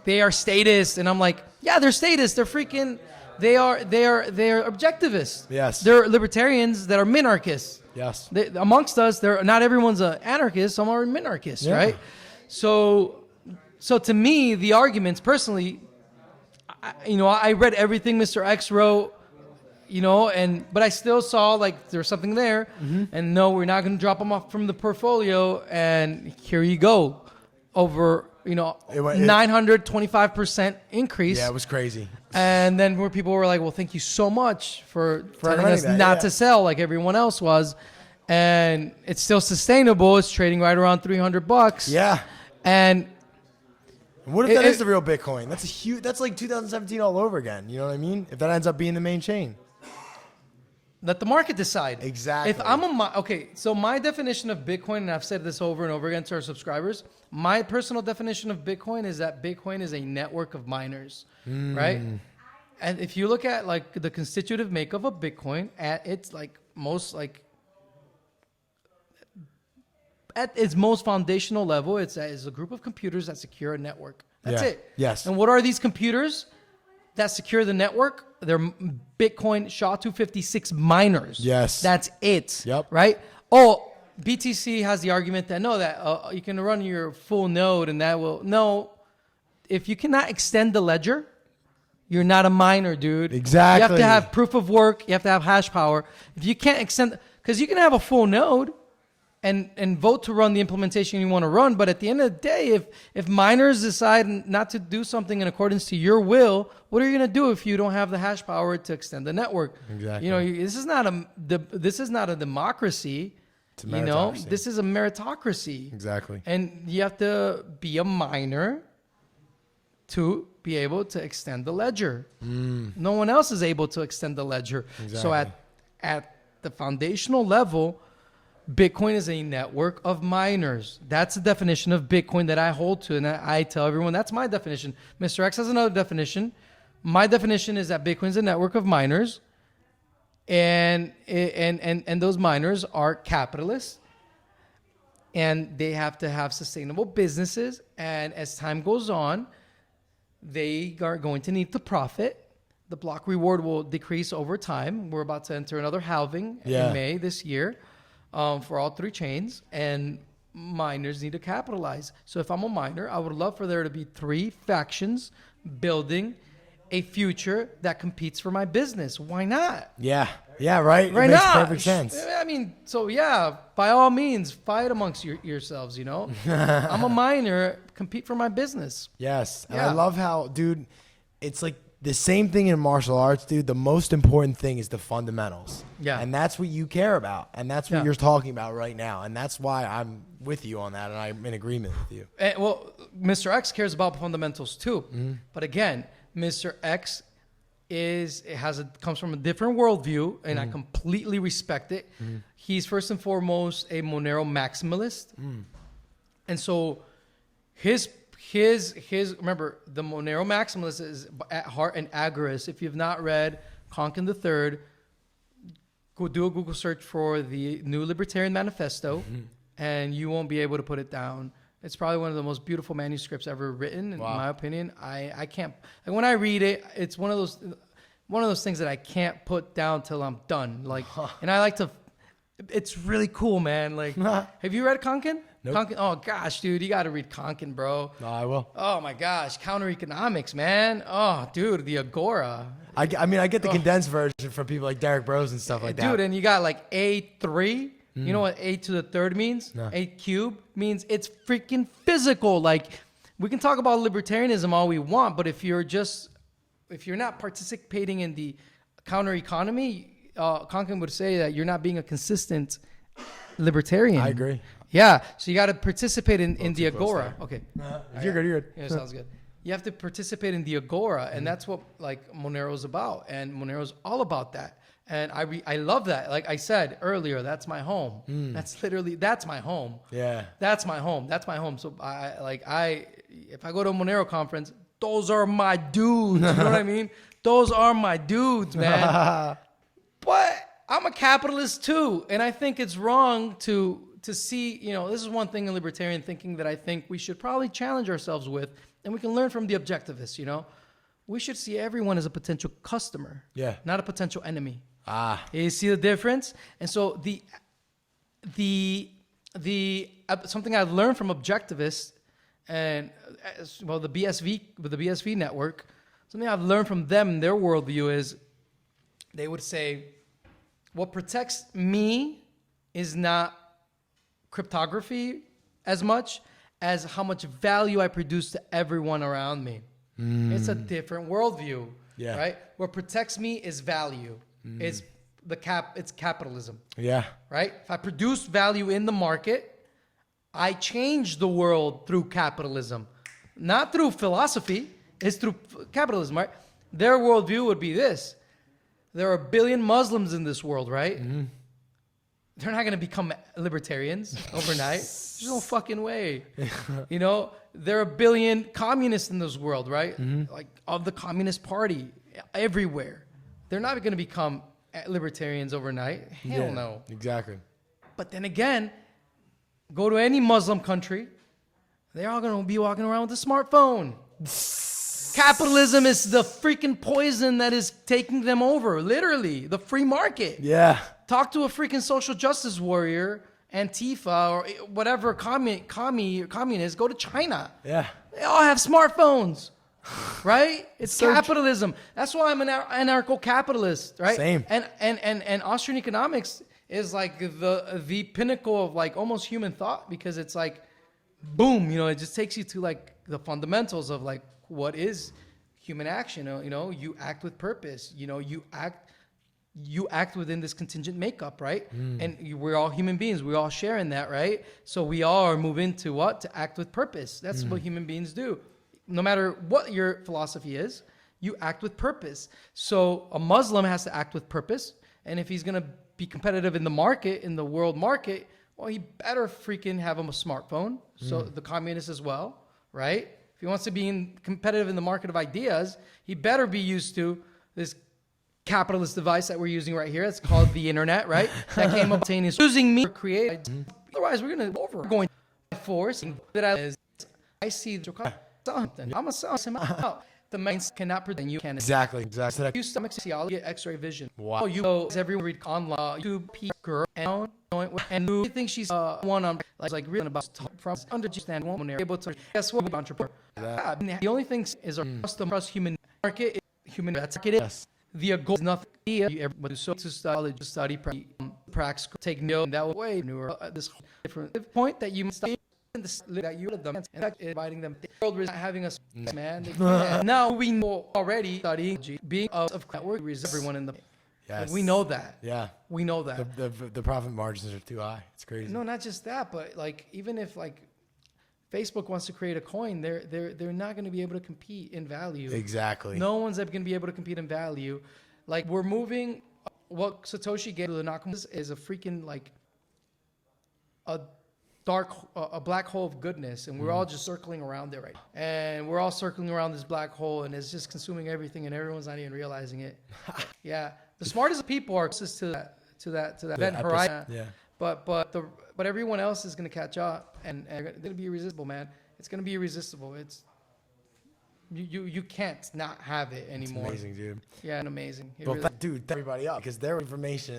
C: They are statists, and I'm like, yeah, they're statists. They're freaking. They are objectivists.
A: Yes.
C: They're libertarians that are minarchists.
A: Yes.
C: Amongst us, not everyone's an anarchist. Some are minarchists, right? So to me, the arguments personally, I read everything Mr. X wrote, but I still saw like there's something there, and no, we're not going to drop them off from the portfolio. And here you go, over 925% increase.
A: Yeah, it was crazy.
C: And then where people were like, well, thank you so much for telling us not to sell like everyone else was. And it's still sustainable. It's trading right around $300.
A: Yeah.
C: And
A: what if that is the real Bitcoin? That's like 2017 all over again. You know what I mean? If that ends up being the main chain.
C: Let the market decide.
A: Exactly.
C: If so my definition of Bitcoin, and I've said this over and over again to our subscribers, my personal definition of Bitcoin is that Bitcoin is a network of miners, right? And if you look at like the constitutive makeup of Bitcoin, at its most foundational level, it's a group of computers that secure a network. That's it.
A: Yes.
C: And what are these computers that secure the network? They're Bitcoin SHA-256 miners.
A: Yes.
C: That's it.
A: Yep.
C: Right? Oh, BTC has the argument that you can run your full node and that will... No. If you cannot extend the ledger, you're not a miner, dude.
A: Exactly.
C: You have to have proof of work. You have to have hash power. If you can't extend... Because you can have a full node and vote to run the implementation you want to run, but at the end of the day, if miners decide not to do something in accordance to your will, what are you going to do if you don't have the hash power to extend the network?
A: Exactly.
C: This is not a democracy.
A: It's a meritocracy.
C: This is a meritocracy.
A: Exactly.
C: And you have to be a miner to be able to extend the ledger. No one else is able to extend the ledger.
A: Exactly.
C: So at the foundational level, Bitcoin is a network of miners. That's the definition of Bitcoin that I hold to, and I tell everyone that's my definition. Mr. X has another definition. My definition is that Bitcoin is a network of miners, and those miners are capitalists, and they have to have sustainable businesses. And as time goes on, they are going to need to profit. The block reward will decrease over time. We're about to enter another halving in May this year for all 3 chains, and miners need to capitalize. So if I'm a miner, I would love for there to be 3 factions building a future that competes for my business. Why not?
A: Yeah, right.
C: Right
A: it makes
C: now.
A: perfect sense.
C: I mean, so yeah, by all means, fight amongst yourselves, you know? I'm a miner, compete for my business.
A: Yes, and
C: Yeah.
A: I love how, dude, it's like the same thing in martial arts, dude. The most important thing is the fundamentals.
C: Yeah.
A: And that's what you care about. And that's what
C: Yeah.
A: you're talking about right now. And that's why I'm with you on that, and I'm in agreement with you.
C: And, well, Mr. X cares about fundamentals too.
A: Mm-hmm.
C: But again, Mr. X comes from a different worldview, and I completely respect it. He's first and foremost a Monero maximalist. And so his remember, the Monero maximalist is at heart an agorist. If you've not read Konkin III, go do a Google search for the New Libertarian Manifesto, and you won't be able to put it down. It's probably one of the most beautiful manuscripts ever written, in my opinion. I can't, like, when I read it, it's one of those things that I can't put down till I'm done. Like, and I like to. It's really cool, man. Like, have you read Konkin?
A: Nope.
C: Konkin, oh gosh, dude, you got to read Konkin, bro.
A: No, I will.
C: Oh my gosh, counter economics, man. Oh, dude, the Agora.
A: I mean, I get the condensed version from people like Derek Bros and stuff like that.
C: Dude, and you got like A3. You know what A to the third means?
A: No.
C: A cube means it's freaking physical. Like, we can talk about libertarianism all we want, but if you're not participating in the counter economy, Konkin would say that you're not being a consistent libertarian.
A: I agree.
C: Yeah, so you got to participate in the Agora. Okay.
A: You're good. You're good.
C: Yeah, sounds good. You have to participate in the Agora, and that's what like Monero's about, and Monero's all about that. And I love that. Like I said earlier, that's my home. That's my home.
A: Yeah.
C: That's my home. That's my home. So if I go to a Monero conference, those are my dudes. You know what I mean? Those are my dudes, man. But I'm a capitalist too, and I think it's wrong to see, you know, this is one thing in libertarian thinking that I think we should probably challenge ourselves with, and we can learn from the objectivists, you know. We should see everyone as a potential customer, not a potential enemy. You see the difference? And so the something I've learned from objectivists and the BSV network, something I've learned from them and their worldview is they would say, what protects me is not cryptography as much as how much value I produce to everyone around me. It's a different worldview, right? What protects me is value. It's capitalism.
A: Yeah.
C: Right? If I produce value in the market, I change the world through capitalism. Not through philosophy, it's through capitalism, right? Their worldview would be this. There are 1 billion Muslims in this world, right? They're not going to become libertarians overnight. There's no fucking way. You know, there are 1 billion communists in this world, right? Like, of the Communist Party everywhere. They're not going to become libertarians overnight. Hell no.
A: Exactly.
C: But then again, go to any Muslim country, they're all going to be walking around with a smartphone. Capitalism is the freaking poison that is taking them over, literally, the free market.
A: Yeah.
C: Talk to a freaking social justice warrior, Antifa, or whatever communist, go to China.
A: Yeah.
C: They all have smartphones, right? It's capitalism. That's why I'm an anarcho-capitalist, right?
A: Same.
C: And Austrian economics is like the pinnacle of like almost human thought, because it's like, boom, you know, it just takes you to like the fundamentals of like what is human action. You know, you act with purpose. You know, you act within this contingent makeup, right? And we're all human beings. We all share in that, right? So we all are moving to what? To act with purpose. That's what human beings do. No matter what your philosophy is, you act with purpose. So a Muslim has to act with purpose. And if he's going to be competitive in the market, in the world market, well, he better freaking have him a smartphone. So the communist as well, right? If he wants to be competitive in the market of ideas, he better be used to this capitalist device that we're using right here. It's called the internet, right? That came up using me to create. Otherwise, we're gonna over going force that I see something. I'm gonna sell him out. The minds cannot pretend you can.
A: Exactly.
C: You stomach physiology, X-ray vision.
A: Wow.
C: Oh, you know, everyone read online, YouTube, girl, and you think she's one on like reading about from understand woman able to guess what entrepreneur. The only thing is a custom human market, human that's it. Yes. The goal is nothing. You ever so to study practice, take note that way. This different point that you must study. That you them and inviting them. The world is not having us, man. Now we know already studying being of network everyone in the.
A: Yes.
C: We know that.
A: Yeah.
C: We know that.
A: The profit margins are too high. It's crazy.
C: No, not just that, but like even if like Facebook wants to create a coin, they're not going to be able to compete in value.
A: Exactly.
C: No one's ever going to be able to compete in value. Like we're moving. What Satoshi gave to the Nakamoto's is a freaking like a black hole of goodness, and we're all just circling around there right now. And we're all circling around this black hole, and it's just consuming everything, and everyone's not even realizing it. Yeah, the smartest people are closest to that event horizon.
A: Yeah.
C: But everyone else is gonna catch up, and they're gonna be irresistible, man. It's gonna be irresistible. It's you can't not have it anymore.
A: It's amazing, dude.
C: Yeah, and amazing.
A: Well, dude, thank everybody up because their information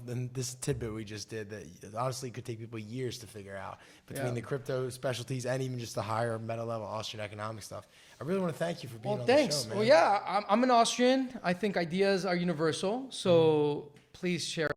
A: in this tidbit we just did that honestly could take people years to figure out between the crypto specialties and even just the higher meta level Austrian economic stuff. I really want to thank you for being on the show, man.
C: Well, yeah, I'm an Austrian. I think ideas are universal. So please share.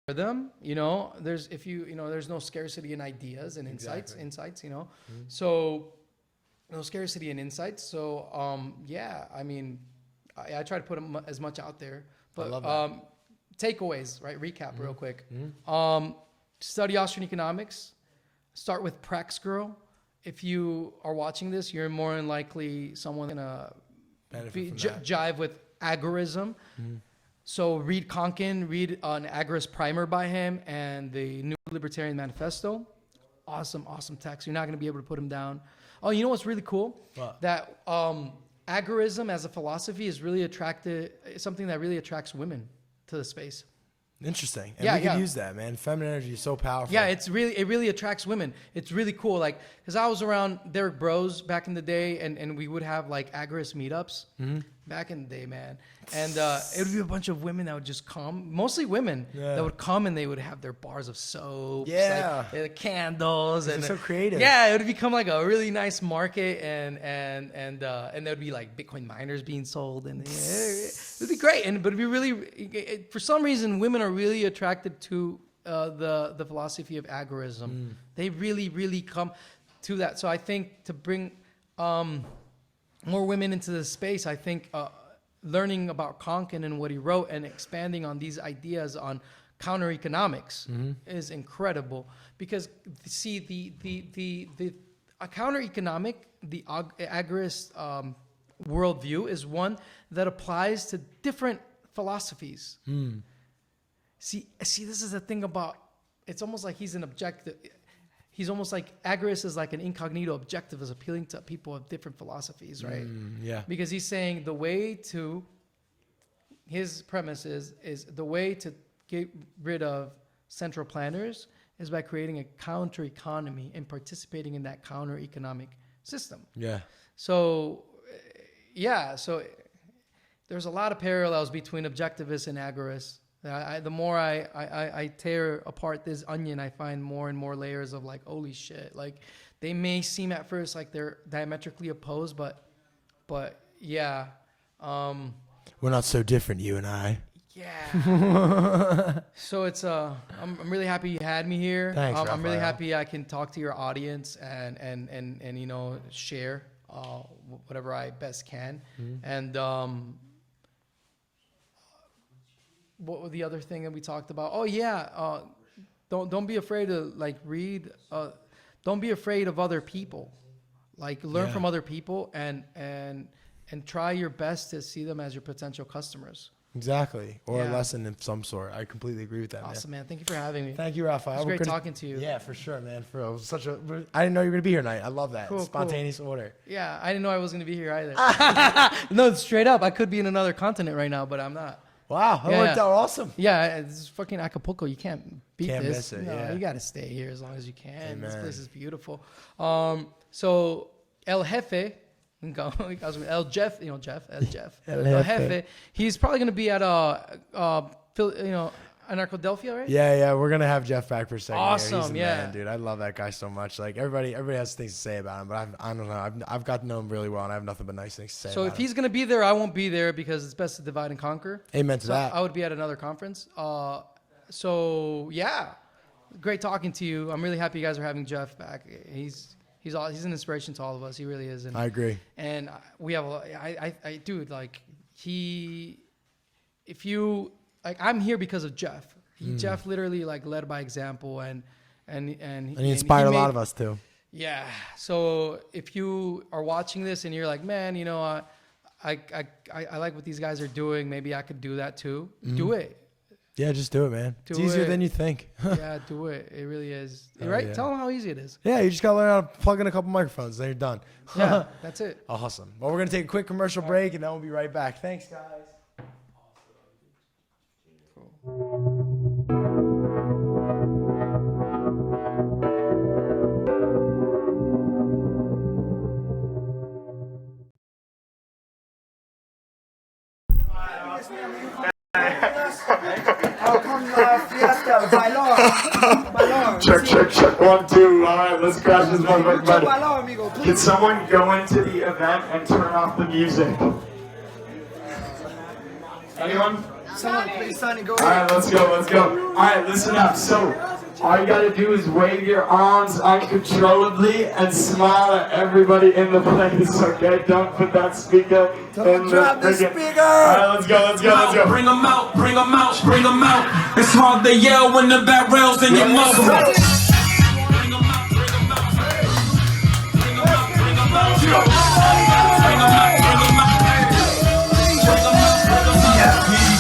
C: For them, there's no scarcity in ideas and insights, so no scarcity in insights. So, I mean, I try to put as much out there, but, takeaways, right? Recap real quick. Study Austrian economics, start with Prax Girl. If you are watching this, you're more than likely someone gonna jive with agorism. So read Konkin, read an Agorist primer by him and the new Libertarian manifesto. Awesome text. You're not going to be able to put him down. Oh, you know what's really cool?
A: What?
C: That agorism as a philosophy is really something that really attracts women to the space.
A: Interesting. And we could use that, man. Feminine energy is so powerful.
C: Yeah, it really attracts women. It's really cool. Like, because I was around Derek Bros back in the day, and we would have like Agorist meetups. back in the day, man. And it would be a bunch of women that would just come, mostly women that would come, and they would have their bars of soap, like, candles, and
A: so creative.
C: Yeah, it would become like a really nice market, and there would be like Bitcoin miners being sold, and it would be great. But it'd be really, for some reason, women are really attracted to the philosophy of agorism. They really, really come to that. So I think to bring more women into the space, I think learning about Konkin and what he wrote and expanding on these ideas on counter economics is incredible, because see the counter economic, the agorist worldview is one that applies to different philosophies. See, this is the thing about, it's almost like he's an objective. He's almost like Agorist is like an incognito objective, is appealing to people of different philosophies, right? Because he's saying the way to, his premise is the way to get rid of central planners is by creating a counter economy and participating in that counter economic system. So there's a lot of parallels between objectivists and agorists. The more I tear apart this onion, I find more and more layers of like, holy shit. Like, they may seem at first like they're diametrically opposed, but yeah.
A: We're not so different, you and I.
C: Yeah. So it's I'm really happy you had me here.
A: Thanks,
C: I'm really
A: Rafael.
C: happy I can talk to your audience and you know, share whatever I best can. And what was the other thing that we talked about? Oh yeah, don't be afraid to like read. Don't be afraid of other people. Like, learn from other people and try your best to see them as your potential customers.
A: Exactly, or a lesson of some sort. I completely agree with that.
C: Awesome, man. Thank you for having me.
A: Thank you, Rafael.
C: It was great talking to you.
A: Yeah, for sure, man. For real. It was such a. I didn't know you were gonna be here tonight. I love that spontaneous order.
C: Yeah, I didn't know I was gonna be here either. No, straight up, I could be in another continent right now, but I'm not.
A: Wow, that worked out awesome.
C: Yeah, it's fucking Acapulco. You can't beat
A: Can't
C: this.
A: miss it,
C: No,
A: yeah.
C: you gotta stay here as long as you can.
A: Amen.
C: This place is beautiful. So El Jefe, El Jeff, El Jeff, El Jefe. He's probably gonna be at Anarchodelphia, right?
A: Yeah, we're gonna have Jeff back for a second.
C: Awesome,
A: He's the
C: yeah.
A: man, dude. I love that guy so much. Like, everybody has things to say about him, but I don't know. I've got to know him really well, and I have nothing but nice things to say.
C: So
A: about
C: if he's gonna be there, I won't be there because it's best to divide and conquer.
A: Amen to
C: So
A: that.
C: I would be at another conference. So yeah, great talking to you. I'm really happy you guys are having Jeff back. He's an inspiration to all of us. He really is. And
A: I agree.
C: And we have dude, like, I'm here because of Jeff. Jeff literally like led by example, and he
A: inspired a lot of us too.
C: Yeah. So if you are watching this and you're like, man, you know, I like what these guys are doing. Maybe I could do that too. Do it.
A: Yeah, just do it, man. It's
C: Do
A: easier
C: it.
A: than you think.
C: Yeah, do it. It really is. Right?
A: yeah.
C: Tell them how easy it is.
A: Yeah, you just gotta learn how to plug in a couple microphones, then you're done.
C: Yeah, that's it.
A: Awesome. Well, we're gonna take a quick commercial break, and then we'll be right back. Thanks, guys. Check. 1, 2. All right, let's crash this motherfucker. Can someone go into the event and turn off the music? Anyone?
B: Someone, please, Sonny, go
A: All right, let's go. All right, listen up. So, all you gotta do is wave your arms uncontrollably and smile at everybody in the place, okay? Don't put that speaker in
B: drop the
A: freaking-
B: speaker!
A: All right, let's go.
D: Bring them out. It's hard to yell when the barrel's in your muscle.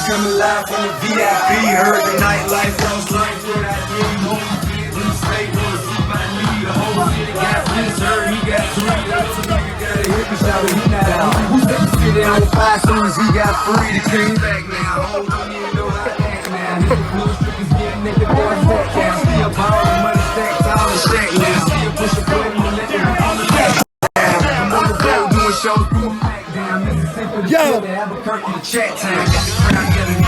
E: Come alive from the VIP, heard the nightlife, lost life, what I need, home in the state, wanna see my need, the whole city got this, heard he got 3, that's a nigga gotta hit me, shout he not out, who's that city on the 5, soon as he got free, the king back now, hold on, you know how I act now, hit the blue strippers, getting naked, boys, back down, still ballin', money stacks, all the shack now, still push a button, and let them on the back down, I'm on the road doing shows, through a back down,
B: Yo.
E: Albuquerque to chat time. Got the crowd yelling.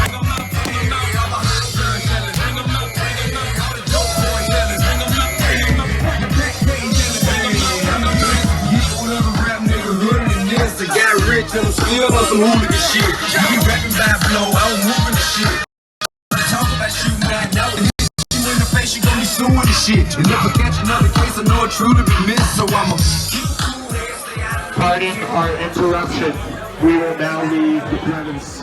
E: I got rich and I'm still on some hooligan shit. You be rapping by flow, I'm moving the shit. Talk about shooting that now. You in the face, you gon' be suing the shit. And if I catch another case, I know it truly be missed. So I'ma keep it cool.
F: Pardon our interruption. We will now leave the premise.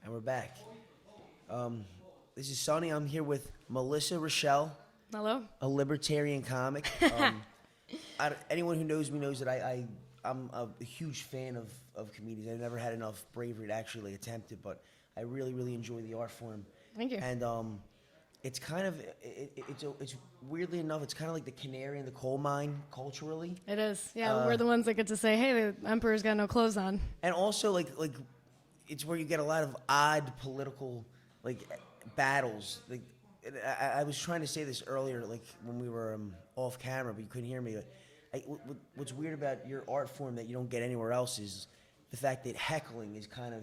B: And we're back. This is Sonny. I'm here with Melissa Rochelle,
G: Hello.
B: a libertarian comic. Anyone who knows me knows that I'm a huge fan of comedians. I've never had enough bravery to actually attempt it, but I really, really enjoy the art form.
G: Thank you.
B: And it's kind of, it's weirdly enough, it's kind of like the canary in the coal mine culturally.
G: It is. Yeah, we're the ones that get to say, hey, the emperor's got no clothes on.
B: And also, like it's where you get a lot of odd political, like, battles. Like, I was trying to say this earlier, like, when we were off camera, but you couldn't hear me. What's weird about your art form that you don't get anywhere else is the fact that heckling is kind of...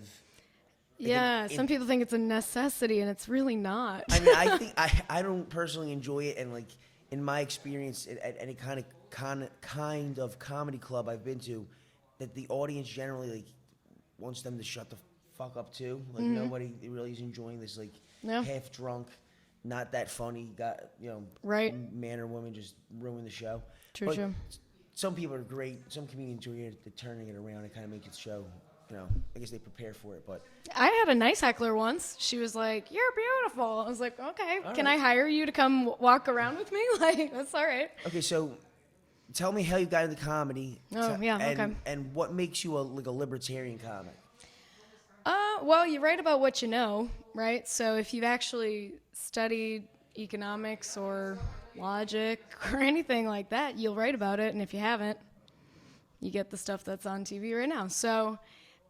B: Like
G: yeah, some people think it's a necessity, and it's really not.
B: I mean, I think I don't personally enjoy it, and like in my experience at any kind of comedy club I've been to, that the audience generally like wants them to shut the fuck up too. Like nobody really is enjoying this like half drunk, not that funny
G: right
B: man or woman just ruin the show.
G: True.
B: Some people are great. Some comedians are here to turning it around and kind of make it show. I guess they prepare for it, but...
G: I had a nice heckler once. She was like, "You're beautiful." I was like, okay,
B: all
G: can
B: right.
G: I hire you to come walk around with me? Like, that's all right.
B: Okay, so tell me how you got into comedy.
G: Oh, yeah,
B: and,
G: okay.
B: And what makes you a libertarian comic?
G: Well, you write about what you know, right? So if you've actually studied economics or logic or anything like that, you'll write about it. And if you haven't, you get the stuff that's on TV right now. So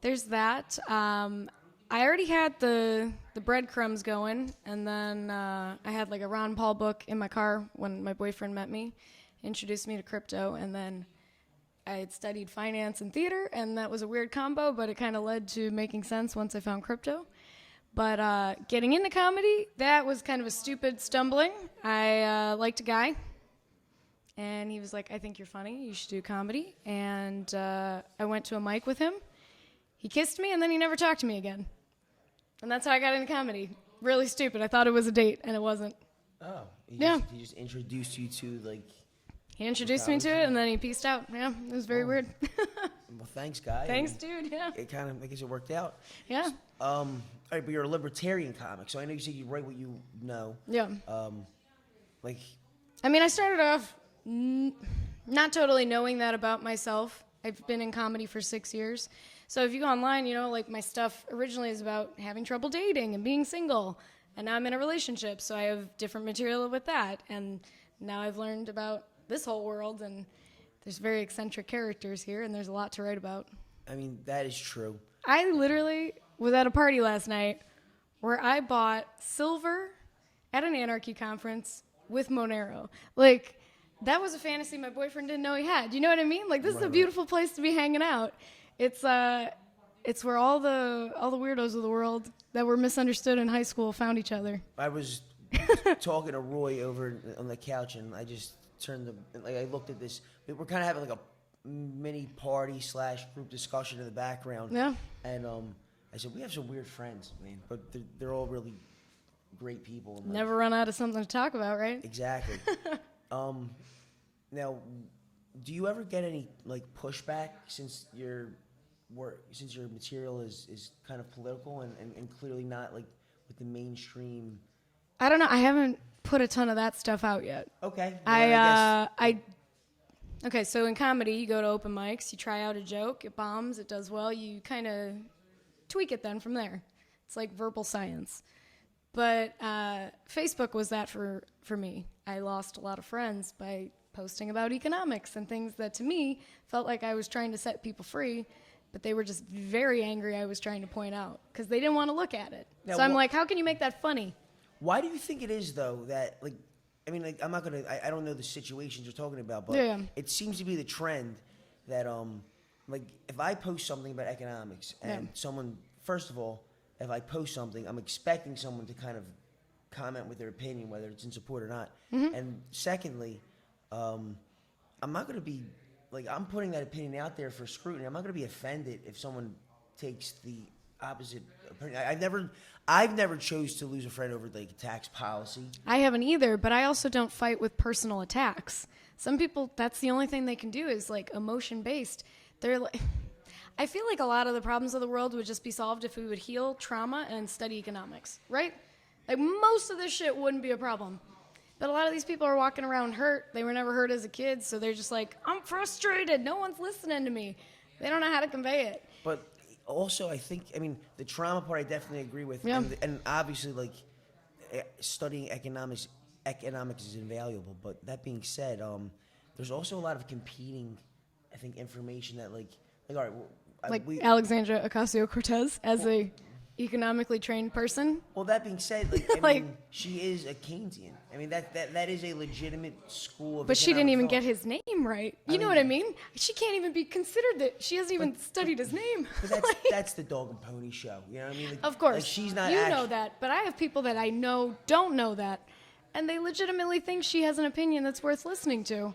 G: there's that. I already had the breadcrumbs going, and then I had like a Ron Paul book in my car when my boyfriend met me, introduced me to crypto, and then I had studied finance and theater, and that was a weird combo, but it kind of led to making sense once I found crypto. But getting into comedy, that was kind of a stupid stumbling. I liked a guy, and he was like, I think you're funny, you should do comedy. And I went to a mic with him. He kissed me, and then he never talked to me again. And that's how I got into comedy. Really stupid. I thought it was a date, and it wasn't.
B: Oh, he just introduced you to like.
G: He introduced me to it, and then he peaced out. Yeah, it was very weird.
B: Well, thanks, guy.
G: Thanks, dude. Yeah.
B: It kind of, I guess it worked out.
G: Yeah.
B: All right, but you're a libertarian comic, so I know you said you write what you know.
G: Yeah.
B: Like,
G: I mean, I started off not totally knowing that about myself. I've been in comedy for 6 years. So if you go online, you know, like my stuff originally is about having trouble dating and being single. And now I'm in a relationship, so I have different material with that. And now I've learned about this whole world, and there's very eccentric characters here, and there's a lot to write about.
B: I mean, that is true.
G: I literally was at a party last night where I bought silver at an Anarchy conference with Monero. Like, that was a fantasy my boyfriend didn't know he had. You know what I mean? Like, this is a beautiful place to be hanging out. It's where all the weirdos of the world that were misunderstood in high school found each other.
B: I was talking to Roy over on the couch, and I just I looked at this. We're kind of having like a mini party / group discussion in the background.
G: Yeah.
B: And I said, we have some weird friends, man, but they're all really great people. And, like,
G: Never run out of something to talk about, right?
B: Exactly. Now, do you ever get any like pushback since your material is kind of political and clearly not like with the mainstream?
G: I don't know. I haven't put a ton of that stuff out yet.
B: Okay. Well,
G: Okay, so in comedy, you go to open mics, you try out a joke, it bombs, it does well, you kind of tweak it then from there. It's like verbal science. But Facebook was that for me. I lost a lot of friends by posting about economics and things that to me felt like I was trying to set people free, but they were just very angry I was trying to point out because they didn't want to look at it.
B: Now,
G: so I'm like, how can you make that funny?
B: Why do you think it is, though, that, like, I mean, like, I'm not going to, I don't know the situations you're talking about, but
G: Yeah.
B: it seems to be the trend that, like, if I post something about economics and someone, first of all, if I post something, I'm expecting someone to kind of comment with their opinion, whether it's in support or not.
G: Mm-hmm.
B: And secondly, I'm not going to be, like, I'm putting that opinion out there for scrutiny. I'm not going to be offended if someone takes the opposite opinion. I've never chose to lose a friend over like tax policy.
G: I haven't either, but I also don't fight with personal attacks. Some people, that's the only thing they can do is like emotion based. They're like, I feel like a lot of the problems of the world would just be solved if we would heal trauma and study economics, right? Like most of this shit wouldn't be a problem. But a lot of these people are walking around hurt. They were never hurt as a kid, so they're just like, I'm frustrated. No one's listening to me. They don't know how to convey it.
B: But also, I think, I mean, the trauma part I definitely agree with.
G: Yeah.
B: And obviously, like, studying economics is invaluable. But that being said, there's also a lot of competing, I think, information that, like all right.
G: Like Alexandra Ocasio-Cortez as a economically trained person.
B: Well, that being said, like, I
G: Like-
B: mean, she is a Keynesian. I mean, that is a legitimate school of
G: But she didn't
B: economic
G: even
B: thought.
G: get his name right. You know what I mean? She can't even be considered that. She hasn't even studied his name.
B: But that's the dog and pony show. You know what I mean? Like,
G: Of course.
B: Like she's not
G: You know that. But I have people that I know don't know that. And they legitimately think she has an opinion that's worth listening to.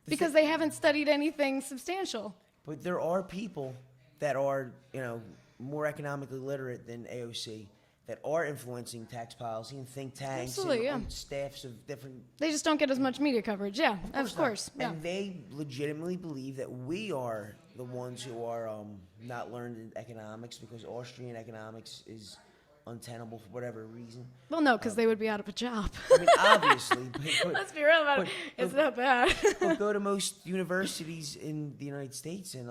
G: Because they haven't studied anything substantial.
B: But there are people that are, you know, more economically literate than AOC that are influencing tax policy and think tanks
G: Absolutely,
B: and
G: yeah.
B: staffs of different.
G: They just don't get as much media coverage. Yeah, of course.
B: Not.
G: Yeah.
B: And they legitimately believe that we are the ones who are not learned in economics because Austrian economics is untenable for whatever reason.
G: Well, no, because they would be out of a job.
B: I mean, obviously, but
G: Let's be real about it. It's not bad.
B: but go to most universities in the United States, and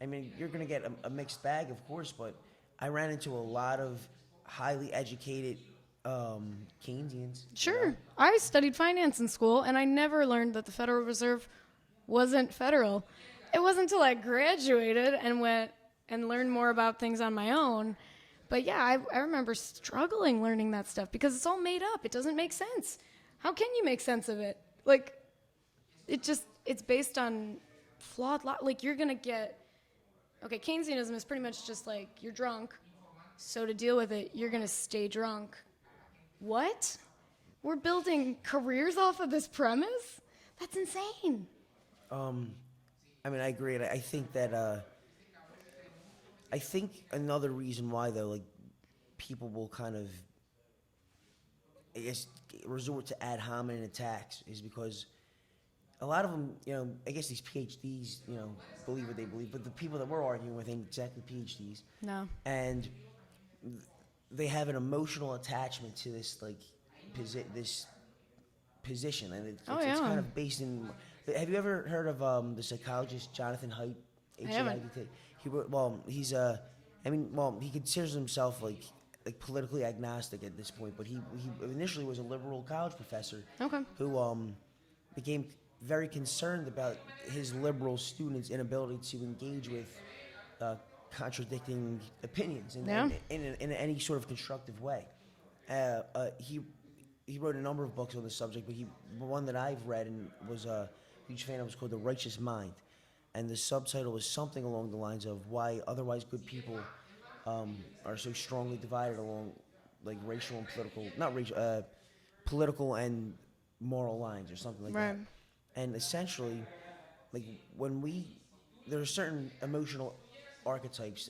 B: I mean, you're gonna get a mixed bag, of course. But I ran into a lot of highly educated Keynesians.
G: Sure. I studied finance in school, and I never learned that the Federal Reserve wasn't federal. It wasn't until I graduated and went and learned more about things on my own. But yeah, I remember struggling learning that stuff because it's all made up. It doesn't make sense. How can you make sense of it? Like, it's based on flawed like you're going to get, okay, Keynesianism is pretty much just like you're drunk. So to deal with it, you're going to stay drunk. What? We're building careers off of this premise? That's insane.
B: I mean, I agree. And I think that I think another reason why though, like, people will kind of, I guess, resort to ad hominem attacks is because a lot of them, you know, I guess these PhDs, you know, believe what they believe, but the people that we're arguing with ain't exactly PhDs.
G: No.
B: And they have an emotional attachment to this, like, this position, and it's kind of based in. Have you ever heard of the psychologist Jonathan Haidt?
G: I haven't.
B: He wrote, he's he considers himself like politically agnostic at this point, but he initially was a liberal college professor.
G: Okay.
B: Who became very concerned about his liberal students' inability to engage with contradicting opinions in any sort of constructive way. He wrote a number of books on the subject, but one that I've read and was a huge fan of was called The Righteous Mind. And the subtitle was something along the lines of why otherwise good people are so strongly divided along like racial and political and moral lines or something like that. And essentially, like there are certain emotional archetypes,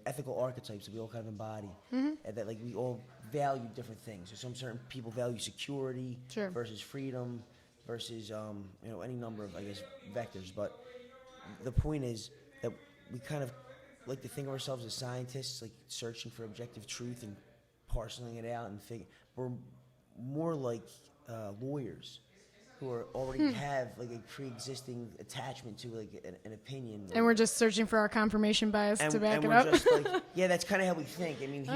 B: ethical archetypes that we all kind of embody, and that like we all value different things. So some certain people value security versus freedom versus any number of, I guess, vectors. But the point is that we kind of like to think of ourselves as scientists, like searching for objective truth and parceling it out and we're more like lawyers who already have like a pre-existing attachment to like an opinion.
G: And we're just searching for our confirmation bias to back it up.
B: Just like, yeah, that's kind of how we think. I mean,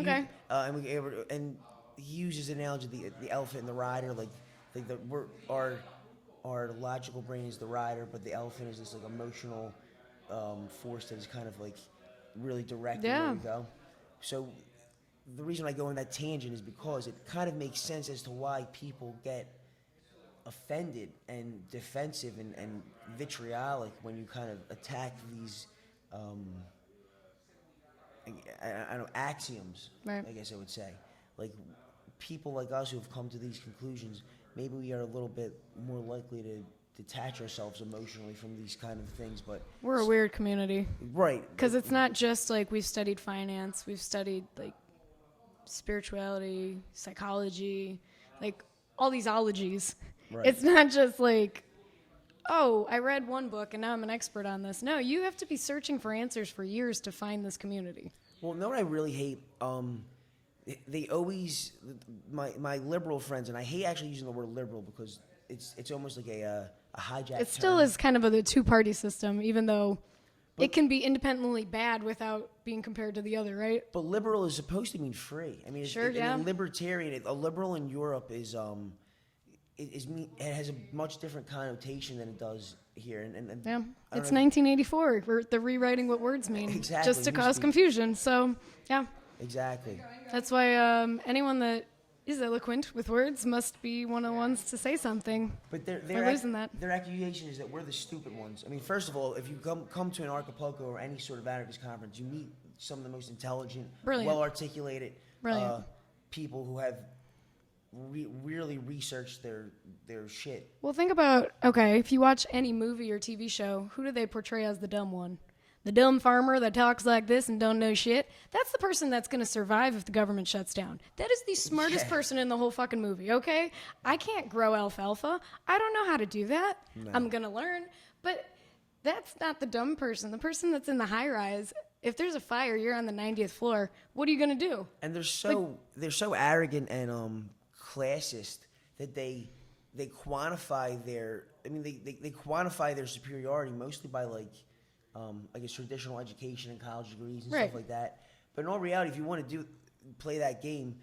B: and he uses the analogy of the elephant and the rider, like our logical brain is the rider, but the elephant is this like emotional force that is kind of like really directing where we go. So the reason I go on that tangent is because it kind of makes sense as to why people get offended and defensive and vitriolic when you kind of attack these I don't know, axioms, I guess I would say. Like, people like us who have come to these conclusions, maybe we are a little bit more likely to detach ourselves emotionally from these kind of things, but
G: we're a weird community.
B: Right.
G: Because it's not just like we've studied finance, we've studied like spirituality, psychology, like all these ologies. Right. It's not just like, oh, I read one book and now I'm an expert on this. No, you have to be searching for answers for years to find this community.
B: Well, know what I really hate? They always, my liberal friends, and I hate actually using the word liberal because it's almost like a hijack.
G: It still is kind of a two-party system, even though it can be independently bad without being compared to the other, right?
B: But liberal is supposed to mean free. I mean, libertarian. A liberal in Europe is it has a much different connotation than it does here. And
G: it's 1984. They're rewriting what words mean, just to cause confusion. So, yeah.
B: Exactly.
G: That's why anyone that is eloquent with words must be one of the ones to say something. But they're losing that.
B: Their accusation is that we're the stupid ones. I mean, first of all, if you come to an Acapulco or any sort of anarchist conference, you meet some of the most intelligent, well-articulated people who have really researched their shit.
G: Well, think about, if you watch any movie or TV show, who do they portray as the dumb one? The dumb farmer that talks like this and don't know shit. That's the person that's going to survive if the government shuts down. That is the smartest person in the whole fucking movie, okay? I can't grow alfalfa. I don't know how to do that. No. I'm going to learn. But that's not the dumb person. The person that's in the high rise If there's a fire, you're on the 90th floor. What are you gonna do?
B: And they're so arrogant and classist that they quantify their they quantify their superiority mostly by like I guess traditional education and college degrees and
G: Right.
B: stuff like that. But in all reality, if you want to play that game,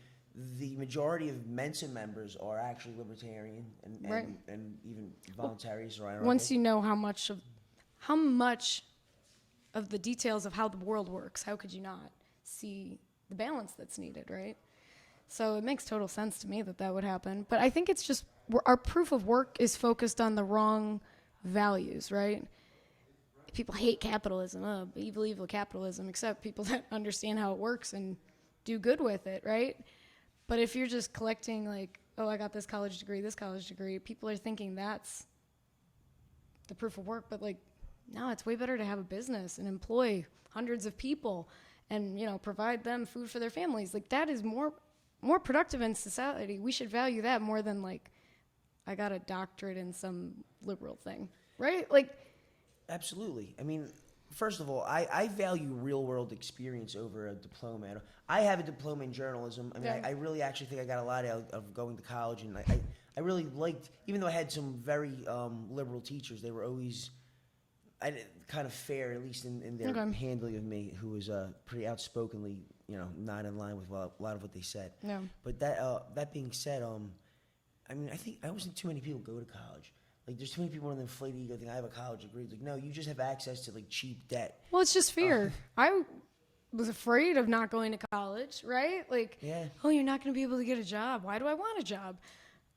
B: the majority of Mensa members are actually libertarian and
G: Right.
B: and even voluntarists or anarchists.
G: Once you know how much of the details of how the world works, how could you not see the balance that's needed, right? So it makes total sense to me that would happen. But I think it's just our proof of work is focused on the wrong values, right? People hate capitalism. Oh, evil, evil capitalism, except people that understand how it works and do good with it, right? But if you're just collecting like, oh, I got this college degree, people are thinking that's the proof of work. But like, no, it's way better to have a business and employ hundreds of people and, provide them food for their families. Like that is more productive in society. We should value that more than like, I got a doctorate in some liberal thing, right? Like,
B: absolutely. I mean, first of all, I value real world experience over a diploma. I have a diploma in journalism. I mean,
G: Yeah.
B: I really actually think I got a lot out of going to college, and I really liked, even though I had some very liberal teachers, they were always kind of fair, at least in their
G: Okay.
B: handling of me, who was pretty outspokenly, not in line with a lot of what they said.
G: Yeah.
B: But that being said, I mean, I think I don't think too many people go to college. Like, there's too many people with an inflated ego think I have a college degree. It's like, no, you just have access to like cheap debt.
G: well, it's just fear. I was afraid of not going to college, right? Like,
B: Yeah.
G: oh, you're not going to be able to get a job. Why do I want a job?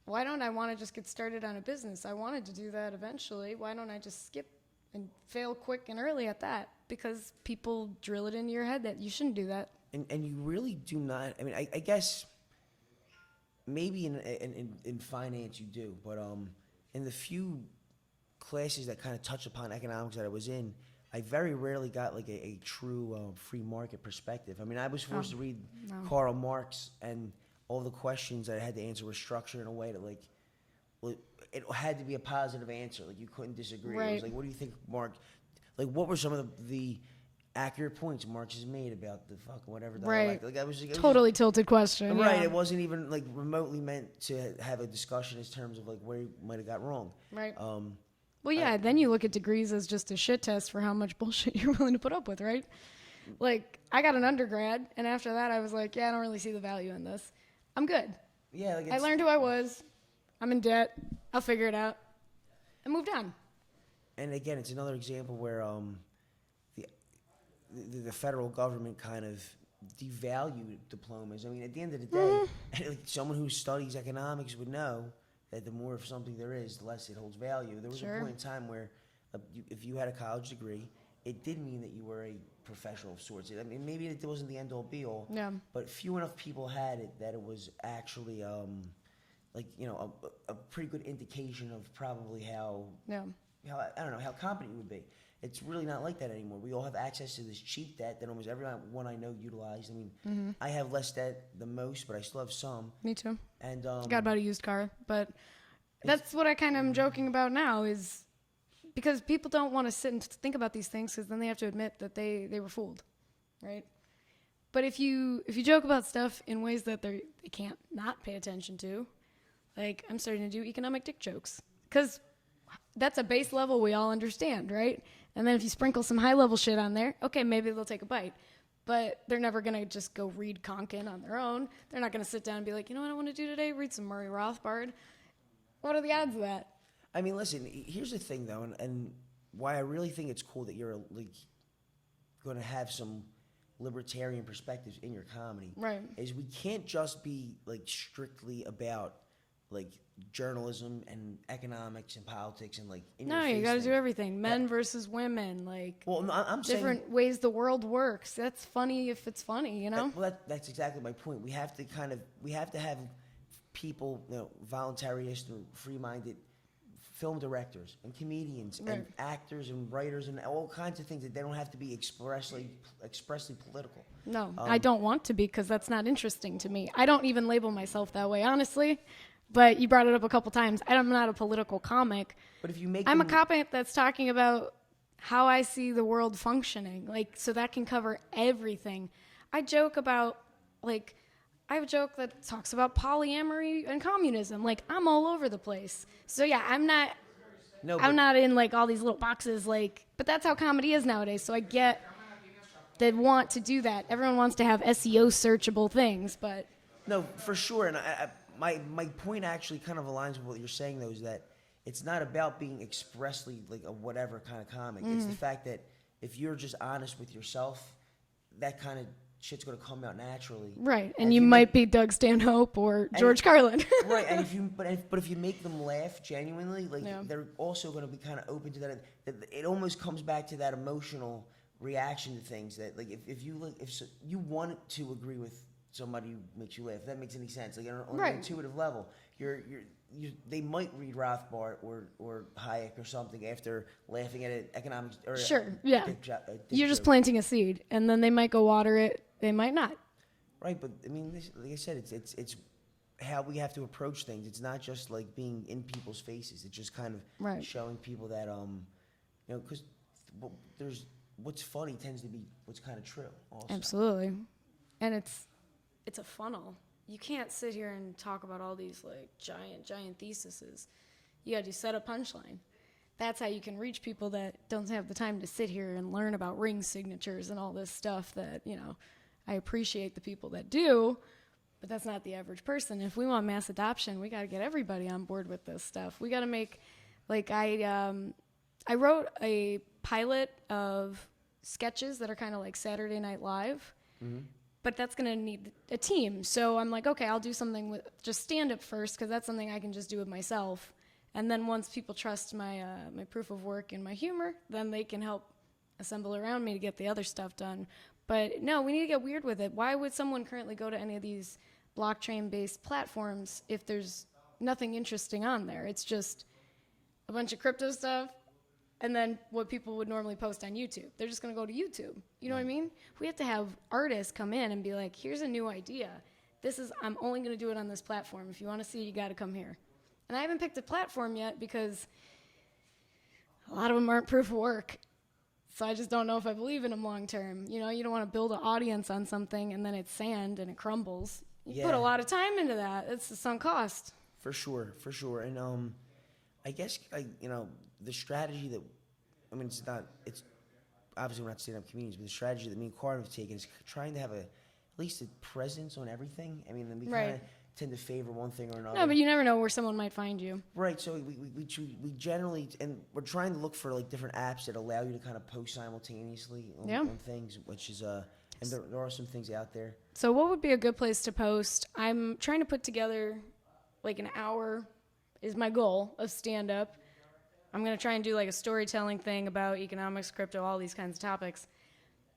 G: Why don't I want to just get started on a business? I wanted to do that eventually. Why don't I just skip and fail quick and early at that? Because people drill it into your head that you shouldn't do that.
B: And you really do not. I mean, I guess maybe in finance you do, but in the few classes that kind of touch upon economics that I was in, I very rarely got like a true free market perspective. I mean, I was forced to read Karl Marx, and all the questions that I had to answer were structured in a way that like, well, it had to be a positive answer. Like you couldn't disagree. It was
G: Right.
B: like, what do you think, Marx? Like, what were some of the accurate points Marx has made about the fucking whatever dialect?
G: Right.
B: Like, it was
G: Totally tilted question.
B: right.
G: Yeah.
B: It wasn't even like remotely meant to have a discussion in terms of like where you might have got wrong.
G: Right. Well, yeah, then you look at degrees as just a shit test for how much bullshit you're willing to put up with, right? Like, I got an undergrad, and after that, I was like, yeah, I don't really see the value in this. I'm good.
B: Yeah, like
G: I learned who I was. I'm in debt. I'll figure it out. I moved on.
B: And again, it's another example where the federal government kind of devalued diplomas. I mean, at the end of the day, like someone who studies economics would know that the more of something there is, the less it holds value. There was
G: Sure.
B: a point in time where if you had a college degree, it did mean that you were a professional of sorts. I mean, maybe it wasn't the end-all be-all,
G: Yeah.
B: but few enough people had it that it was actually like, a pretty good indication of probably how
G: Yeah.
B: I don't know, how competent you would be. It's really not like that anymore. We all have access to this cheap debt that almost everyone I know utilized. I mean, I have less debt than most, but I still have some.
G: Me too.
B: And
G: Got about a used car, but that's what I kind of am joking about now is because people don't want to sit and think about these things because then they have to admit that they were fooled, right? But if you joke about stuff in ways that they can't not pay attention to, like I'm starting to do economic dick jokes because that's a base level we all understand, right? And then if you sprinkle some high level shit on there, okay, maybe they'll take a bite. But they're never going to just go read Konkin on their own. They're not going to sit down and be like, you know what I want to do today? Read some Murray Rothbard. What are the odds of that?
B: I mean, listen, here's the thing, though, and why I really think it's cool that you're like going to have some libertarian perspectives in your comedy.
G: Right.
B: Is we can't just be like strictly about like journalism and economics and politics and like in
G: No,
B: your
G: you
B: face
G: got to
B: things.
G: do everything. Men versus women, like
B: Well, no, I'm saying
G: different ways the world works. That's funny if it's funny, you know?
B: Well, that's exactly my point. We have to have people, voluntarists and free-minded film directors and comedians and
G: Right.
B: actors and writers and all kinds of things that they don't have to be expressly political.
G: No, I don't want to be because that's not interesting to me. I don't even label myself that way, honestly. But you brought it up a couple times. I'm not a political comic.
B: But if you make
G: I'm a
B: them-
G: comic that's talking about how I see the world functioning. Like, so that can cover everything. I joke about, like, I have a joke that talks about polyamory and communism. Like, I'm all over the place. So yeah, I'm not in like all these little boxes, like, but that's how comedy is nowadays. So I get they want to do that. Everyone wants to have SEO searchable things, but
B: No, for sure. And my point actually kind of aligns with what you're saying, though, is that it's not about being expressly like a whatever kind of comic. It's the fact that if you're just honest with yourself, that kind of shit's going to come out naturally.
G: right. And you might be Doug Stanhope or George Carlin.
B: Right, and if you make them laugh genuinely, like they're also going to be kind of open to that. It almost comes back to that emotional reaction to things. That like if you want to agree with somebody who makes you laugh, if that makes any sense. Like on an intuitive level, they might read Rothbard or Hayek or something after laughing at an economics or
G: Sure, yeah. You're just planting a seed, and then they might go water it. They might not.
B: Right, but I mean, like I said, it's how we have to approach things. It's not just like being in people's faces. It's just kind of showing people that because there's what's funny tends to be what's kind of true. Also.
G: Absolutely, and it's a funnel. You can't sit here and talk about all these like giant theses. You got to set a punchline. That's how you can reach people that don't have the time to sit here and learn about ring signatures and all this stuff that, I appreciate the people that do, but that's not the average person. If we want mass adoption, we got to get everybody on board with this stuff. We got to make, like, I wrote a pilot of sketches that are kind of like Saturday Night Live, but that's going to need a team. So I'm like, okay, I'll do something with just stand-up first, because that's something I can just do with myself. And then once people trust my my proof of work and my humor, then they can help assemble around me to get the other stuff done. But no, we need to get weird with it. Why would someone currently go to any of these blockchain-based platforms if there's nothing interesting on there? It's just a bunch of crypto stuff, and then what people would normally post on YouTube. They're just going to go to YouTube. You know what I mean? We have to have artists come in and be like, here's a new idea. I'm only going to do it on this platform. If you want to see it, you got to come here. And I haven't picked a platform yet because a lot of them aren't proof of work. So I just don't know if I believe in them long term. You don't want to build an audience on something and then it's sand and it crumbles. You put a lot of time into that. It's a sunk cost.
B: For sure. And I guess the strategy that it's obviously we're not stand-up comedians, but the strategy that me and Carter have taken is trying to have at least a presence on everything. I mean, then we kind of tend to favor one thing or another.
G: No, but you never know where someone might find you.
B: Right. So we generally, and we're trying to look for like different apps that allow you to kind of post simultaneously on things, which is and there are some things out there.
G: So what would be a good place to post? I'm trying to put together like an hour is my goal of stand-up. I'm going to try and do like a storytelling thing about economics, crypto, all these kinds of topics.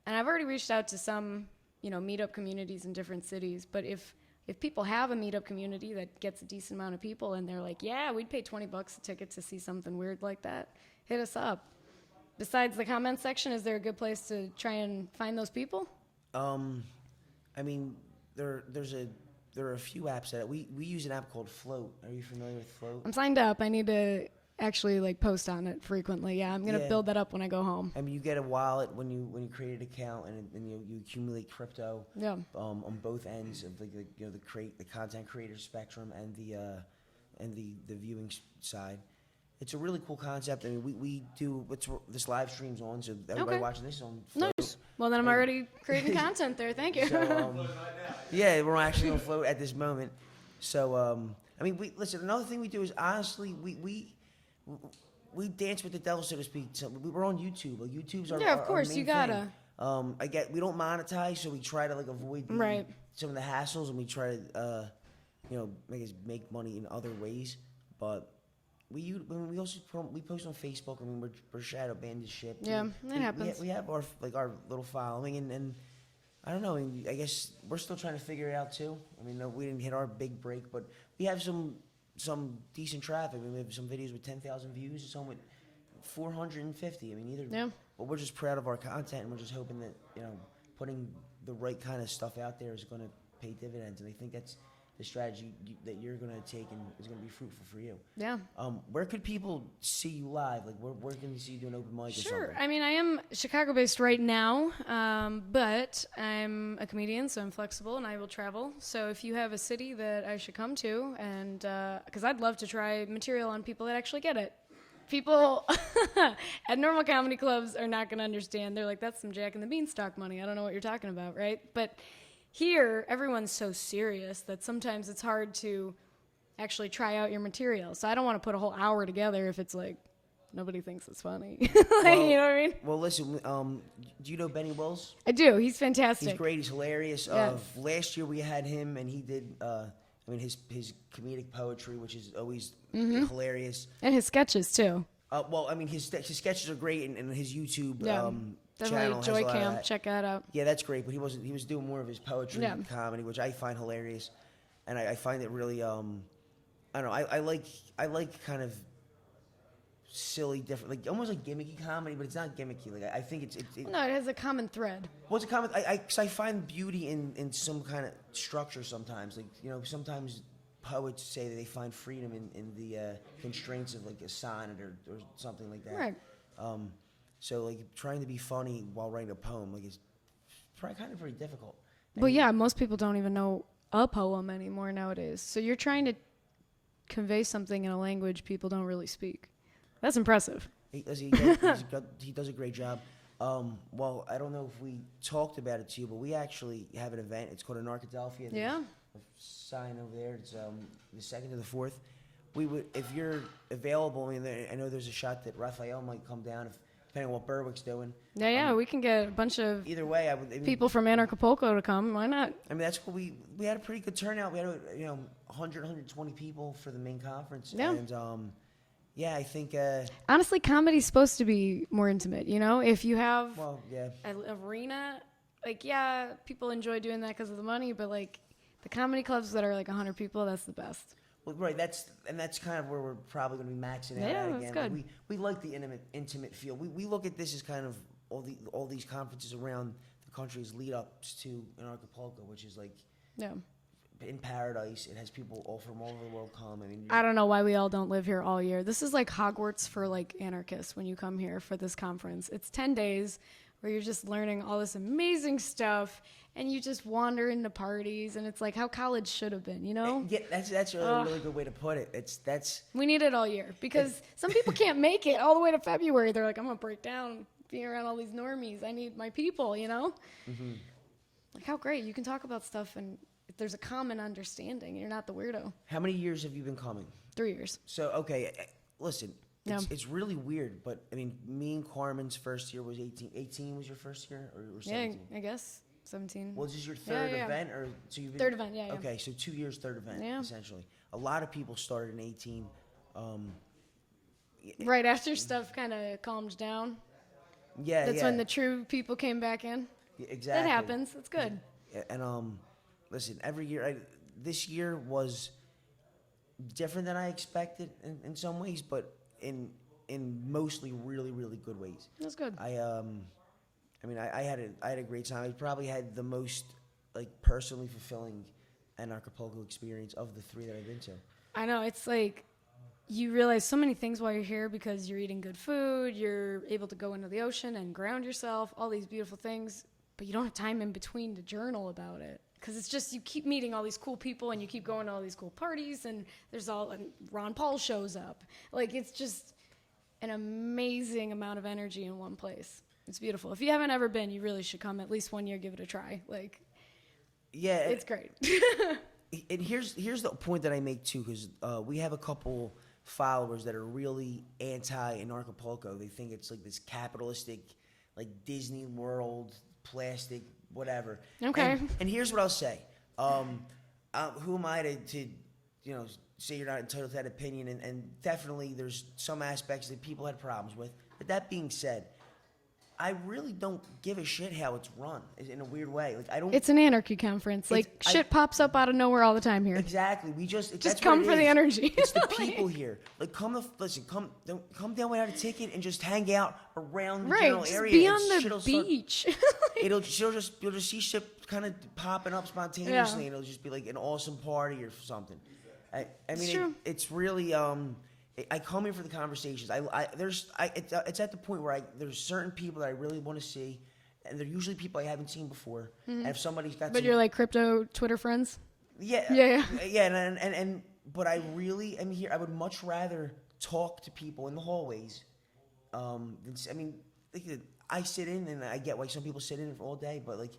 G: And I've already reached out to some, meetup communities in different cities. But if people have a meetup community that gets a decent amount of people and they're like, yeah, we'd pay $20 a ticket to see something weird like that, hit us up. Besides the comment section, is there a good place to try and find those people?
B: I mean, there are a few apps that we use an app called Float. Are you familiar with Float?
G: I'm signed up. I need to actually like post on it frequently. Yeah, I'm gonna build that up when I go home.
B: I mean, you get a wallet when you create an account, and you accumulate crypto. Yeah. On both ends of the content creator spectrum and the viewing side. It's a really cool concept. I mean, we do this live streams on, so everybody watching this is on Float.
G: Nice. Well, then I'm already creating content there. Thank you.
B: So, yeah, we're actually on Float at this moment. So, I mean, listen. Another thing we do is honestly, we dance with the devil, so to speak. So we're on YouTube. Like, YouTube's our
G: of course,
B: our main
G: you gotta.
B: thing. We don't monetize, so we try to avoid some of the hassles, and we try to make money in other ways. But we also post on Facebook. I mean, we're shadow banned as shit.
G: Yeah, that happens.
B: We have our little following, and I don't know. I guess we're still trying to figure it out too. I mean, no, we didn't hit our big break, but we have some decent traffic. I mean, we have some videos with 10,000 views, and some with 450. I mean, either. Yeah. But we're just proud of our content, and we're just hoping that putting the right kind of stuff out there is going to pay dividends. And I think the strategy that you're going to take and is going to be fruitful for you.
G: Yeah.
B: Where could people see you live? Like, where can you see you do an open mic or
G: Sure.
B: something?
G: I mean, I am Chicago-based right now, but I'm a comedian, so I'm flexible and I will travel. So if you have a city that I should come to, and because I'd love to try material on people that actually get it. People at normal comedy clubs are not going to understand. They're like, that's some Jack and the Beanstalk money. I don't know what you're talking about, right? But here, everyone's so serious that sometimes it's hard to actually try out your material. So I don't want to put a whole hour together if it's like, nobody thinks it's funny. You know what I mean?
B: Well, listen, do you know Benny Wills?
G: I do. He's fantastic.
B: He's great. He's hilarious.
G: Yeah.
B: Last year we had him, and he did, his comedic poetry, which is always hilarious.
G: And his sketches, too.
B: His sketches are great, and his YouTube
G: Yeah.
B: channel
G: Definitely
B: has
G: Joy
B: a lot of
G: Camp.
B: that.
G: Check that out.
B: Yeah, that's great. But he was doing more of his poetry
G: Yeah.
B: and comedy, which I find hilarious, and I find it really I don't know. I like kind of silly, different, like almost like gimmicky comedy, but it's not gimmicky. Like I think it's
G: No, it has a common thread.
B: what's a common? Cause I find beauty in some kind of structure sometimes. Like sometimes poets say that they find freedom in the constraints of like a sonnet or something like that.
G: Right.
B: So like trying to be funny while writing a poem, like it's probably kind of very difficult.
G: Well, yeah, most people don't even know a poem anymore nowadays. So you're trying to convey something in a language people don't really speak. That's impressive.
B: He does a great job. Well, I don't know if we talked about it to you, but we actually have an event. It's called Anarchy.
G: Yeah.
B: A sign over there. It's the 2nd to the 4th. We would, if you're available. I mean, I know there's a shot that Rafael might come down, depending on what Berwick's doing.
G: Yeah, we can get a bunch of
B: Either way, I mean,
G: people from Anarchapulco to come. Why not?
B: I mean, that's what we had a pretty good turnout. We had 100, 120 people for the main conference.
G: Yeah.
B: And yeah, I think.
G: Honestly, comedy's supposed to be more intimate. If you have
B: Well, yeah.
G: an arena, like, yeah, people enjoy doing that because of the money, but like the comedy clubs that are like 100 people, that's the best.
B: Well, right. That's kind of where we're probably going to be maxing out
G: Yeah,
B: at
G: that's
B: again.
G: good.
B: Like we like the intimate feel. We look at this as kind of all these conferences around the country's lead ups to Anarchapulco, which is like
G: Yeah.
B: in paradise. It has people all from all over the world come. I mean,
G: I don't know why we all don't live here all year. This is like Hogwarts for like anarchists when you come here for this conference. It's 10 days where you're just learning all this amazing stuff and you just wander into parties and it's like how college should have been,
B: Yeah, that's a really good way to put it.
G: We need it all year because some people can't make it all the way to February. They're like, I'm going to break down being around all these normies. I need my people,
B: Mm-hmm.
G: Like how great. You can talk about stuff and there's a common understanding. You're not the weirdo.
B: How many years have you been coming?
G: 3 years.
B: So okay, listen.
G: Yeah.
B: It's really weird, but I mean, me and Carmen's first year was 18. 18 was your first year, or 17?
G: Yeah, I guess 17.
B: Well, is this your third
G: Yeah.
B: event, or so you've been,
G: Third event, yeah.
B: Okay, so 2 years, third event,
G: Yeah.
B: essentially. A lot of people started in 18.
G: Right after stuff kind of calmed down.
B: Yeah,
G: That's
B: yeah.
G: when the true people came back in.
B: Yeah, exactly.
G: That happens. It's good.
B: And listen, every year, this year was different than I expected in some ways, but in mostly really, really good ways.
G: That's good.
B: I had a great time. I probably had the most like personally fulfilling Anarchapulco experience of the 3 that I've been to.
G: I know. It's like you realize so many things while you're here because you're eating good food, you're able to go into the ocean and ground yourself, all these beautiful things, but you don't have time in between to journal about it. Because it's just you keep meeting all these cool people and you keep going to all these cool parties and and Ron Paul shows up. Like it's just an amazing amount of energy in one place. It's beautiful. If you haven't ever been, you really should come at least 1 year, give it a try. Like,
B: Yeah,
G: it's great.
B: And here's the point that I make too, because we have a couple followers that are really anti-Anarchapulco. They think it's like this capitalistic, like Disney World, plastic, whatever.
G: Okay.
B: And here's what I'll say. Who am I to say you're not entitled to that opinion? And definitely there's some aspects that people had problems with. But that being said, I really don't give a shit how it's run in a weird way. Like I don't.
G: It's an anarchy conference. Like shit pops up out of nowhere all the time here.
B: Exactly. We
G: Just
B: that's
G: come
B: what it
G: for the
B: is.
G: energy.
B: It's the people here. Like come down without a ticket and just hang out around the general
G: just
B: area.
G: be
B: and
G: on the
B: shit'll start-
G: beach.
B: you'll just see shit kind of popping up spontaneously, and it'll just be like an awesome party or something. I mean,
G: true.
B: it's really I come here for the conversations. It's at the point where there's certain people that I really want to see, and they're usually people I haven't seen before. And if somebody's got,
G: But you're like crypto Twitter friends.
B: yeah, and but I really am here. I would much rather talk to people in the hallways. I sit in, and I get why some people sit in all day, but like.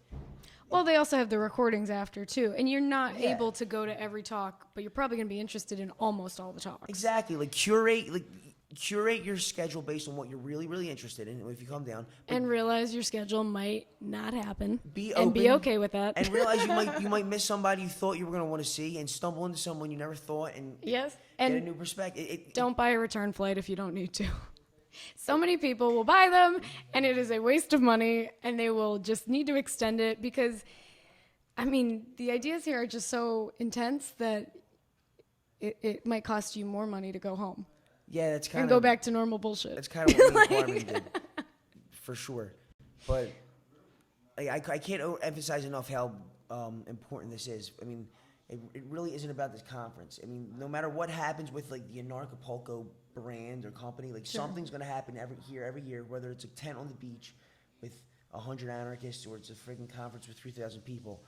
G: Well, they also have the recordings after too, and you're not able to go to every talk, but you're probably going to be interested in almost all the talks.
B: Exactly, like curate your schedule based on what you're really, really interested in. If you come down,
G: And realize your schedule might not happen.
B: be
G: okay with that.
B: and realize you might miss somebody you thought you were going to want to see, and stumble into someone you never thought, and
G: Yes,
B: get
G: and
B: a new perspective.
G: don't buy a return flight if you don't need to. So many people will buy them, and it is a waste of money, and they will just need to extend it because, I mean, the ideas here are just so intense that it might cost you more money to go home
B: Yeah, that's kind
G: and
B: of
G: go back to normal bullshit.
B: That's kind of what the Requirement did, for sure. But I can't emphasize enough how important this is. I mean, it really isn't about this conference. I mean, no matter what happens with like the Anarchapulco brand or company, like something's going to happen every year, whether it's a tent on the beach with 100 anarchists or it's a friggin' conference with 3,000 people.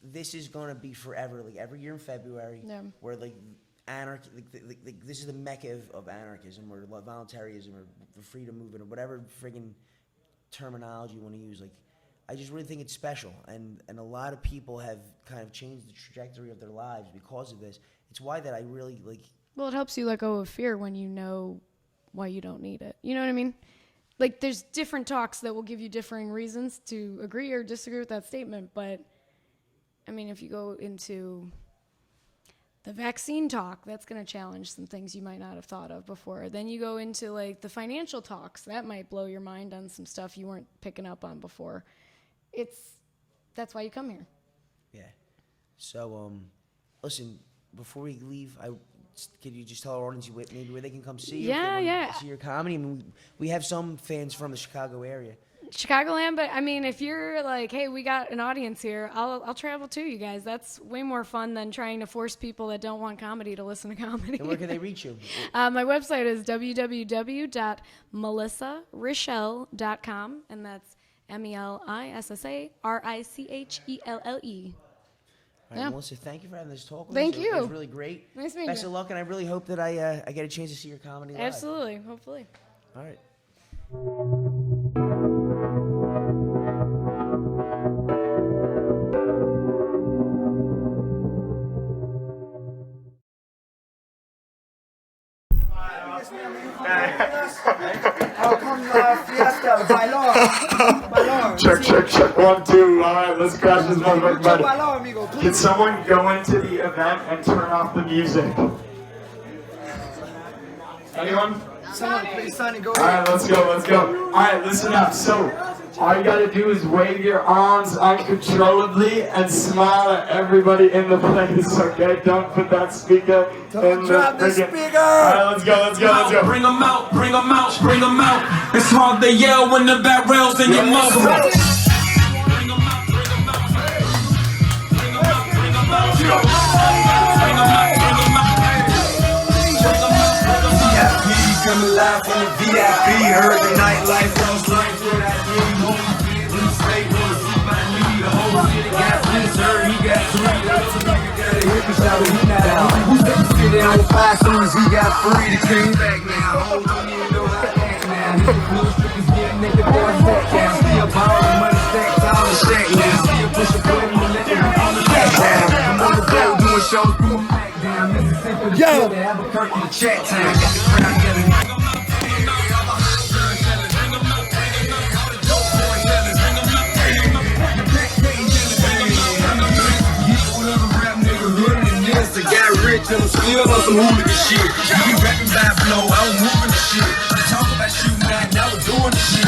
B: This is going to be forever. Like every year in February, where like anarchy, like this is the mecca of anarchism or voluntarism or the freedom movement or whatever friggin' terminology you want to use. Like, I just really think it's special, and a lot of people have kind of changed the trajectory of their lives because of this. It's why that I really like.
G: Well, it helps you let go of fear when you know why you don't need it. You know what I mean? Like, there's different talks that will give you differing reasons to agree or disagree with that statement. But, I mean, if you go into the vaccine talk, that's going to challenge some things you might not have thought of before. Then you go into, like, the financial talks. That might blow your mind on some stuff you weren't picking up on before. That's why you come here.
B: Yeah. So, listen, before we leave, could you just tell our audience maybe where they can come see you? See your comedy. I mean, we have some fans from the Chicago area.
G: Chicagoland, but I mean, if you're like, hey, we got an audience here, I'll travel too, you guys. That's way more fun than trying to force people that don't want comedy to listen to comedy.
B: And where can they reach you?
G: My website is www.melissarichelle.com, and that's MELISSARICHELLE.
B: All right, Melissa, thank you for having this talk with
G: Thank
B: us.
G: you.
B: It was really great.
G: Nice meeting
B: Best
G: you.
B: of luck, and I really hope that I get a chance to see your comedy live.
G: Absolutely, hopefully.
B: All right.
F: Check. 1, 2. All right, let's crash this motherfucker, buddy. Can someone go into the event and turn off the music? Anyone?
H: Someone please, Sonny, go ahead.
F: All right, let's go. All right, listen up. So, all you gotta do is wave your arms uncontrollably and smile at everybody in the place, okay? Don't put that speaker in
H: drop the
F: friggin-
H: speaker.
F: All right, let's go.
D: Bring them out, bring them out, bring them out. It's hard to yell when the barrel's in your muzzle. Bring 'em out, bring 'em out. Bring 'em out, bring 'em out. Bring 'em out, bring 'em out.
E: VIP coming live from the VIP. Heard the nightlife, lost life, what I did. Home kids in the state, wanna see my knee. The whole city got this, heard he got 3. That's a nigga gotta hit me, shout it, he not out. Who's that city on 5 soon as he got 3? The king back now. Hold don't even know how to act now. Hit the blue strippers, getting naked, boys back down. Still ballin', money stacks all the shack now. Still push a button and let them on the back down. I'm on the road doing shows through a Mac down. Mississippi, the city, Albuquerque, the chat time. Got the crowd yelling. Got rich and I'm still on some hooligan shit. You rapping by blow, I was moving the shit. Talk about shooting out, now we're doing the shit.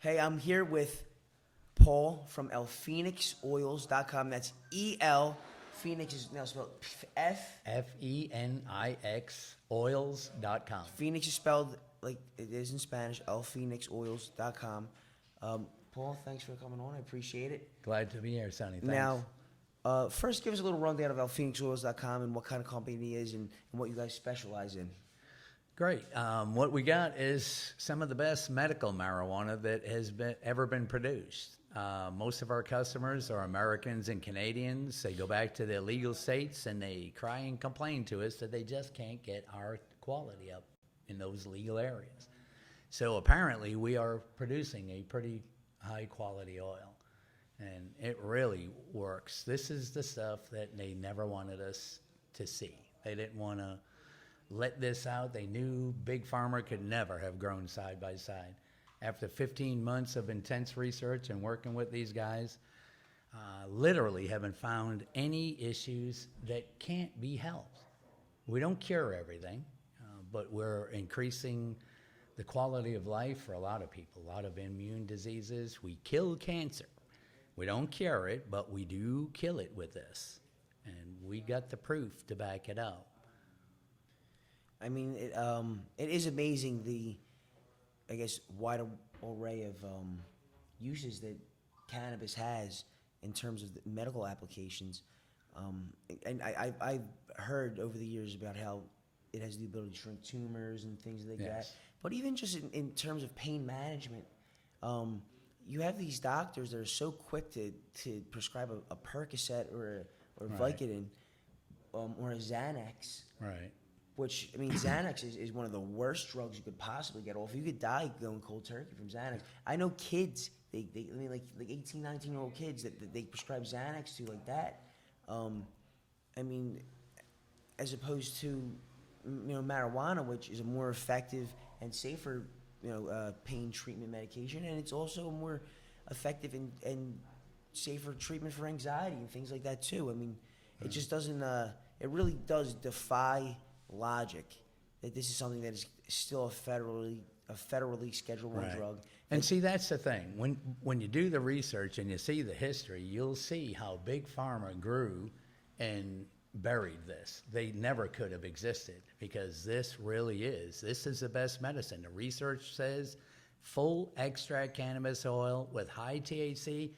B: Hey, I'm here with Paul from elphoenixoils.com. That's E-L. Phoenix is now spelled F.
H: F-E-N-I-X oils.com.
B: Phoenix is spelled like it is in Spanish, elphoenixoils.com. Paul, thanks for coming on. I appreciate it.
H: Glad to be here, Sonny. Thanks.
B: Now, first give us a little rundown of elphoenixoils.com and what kind of company it is and what you guys specialize in.
H: Great. What we got is some of the best medical marijuana that has ever been produced. Most of our customers are Americans and Canadians. They go back to their legal states and they cry and complain to us that they just can't get our quality up in those legal areas. So apparently we are producing a pretty high quality oil, and it really works. This is the stuff that they never wanted us to see. They didn't want to let this out. They knew Big Pharma could never have grown side by side. After 15 months of intense research and working with these guys, literally haven't found any issues that can't be helped. We don't cure everything, but we're increasing the quality of life for a lot of people, a lot of immune diseases. We kill cancer. We don't cure it, but we do kill it with this. And we got the proof to back it up.
B: I mean, it is amazing I guess, wide array of uses that cannabis has in terms of the medical applications. And I've heard over the years about how it has the ability to shrink tumors and things like that. But even just in terms of pain management, You have these doctors that are so quick to prescribe a Percocet or
H: Right.
B: Vicodin or a Xanax.
H: Right.
B: Which, I mean, Xanax is one of the worst drugs you could possibly get off. You could die going cold turkey from Xanax. I know kids, I mean, like 18, 19-year-old kids that they prescribe Xanax to like that. I mean, as opposed to, marijuana, which is a more effective and safer, pain treatment medication, and it's also a more effective and safer treatment for anxiety and things like that too. I mean, it just doesn't. It really does defy logic that this is something that is still a federally Schedule I
H: Right.
B: drug.
H: And see, that's the thing. When you do the research and you see the history, you'll see how Big Pharma grew and buried this. They never could have existed because this is the best medicine. The research says full extract cannabis oil with high THC,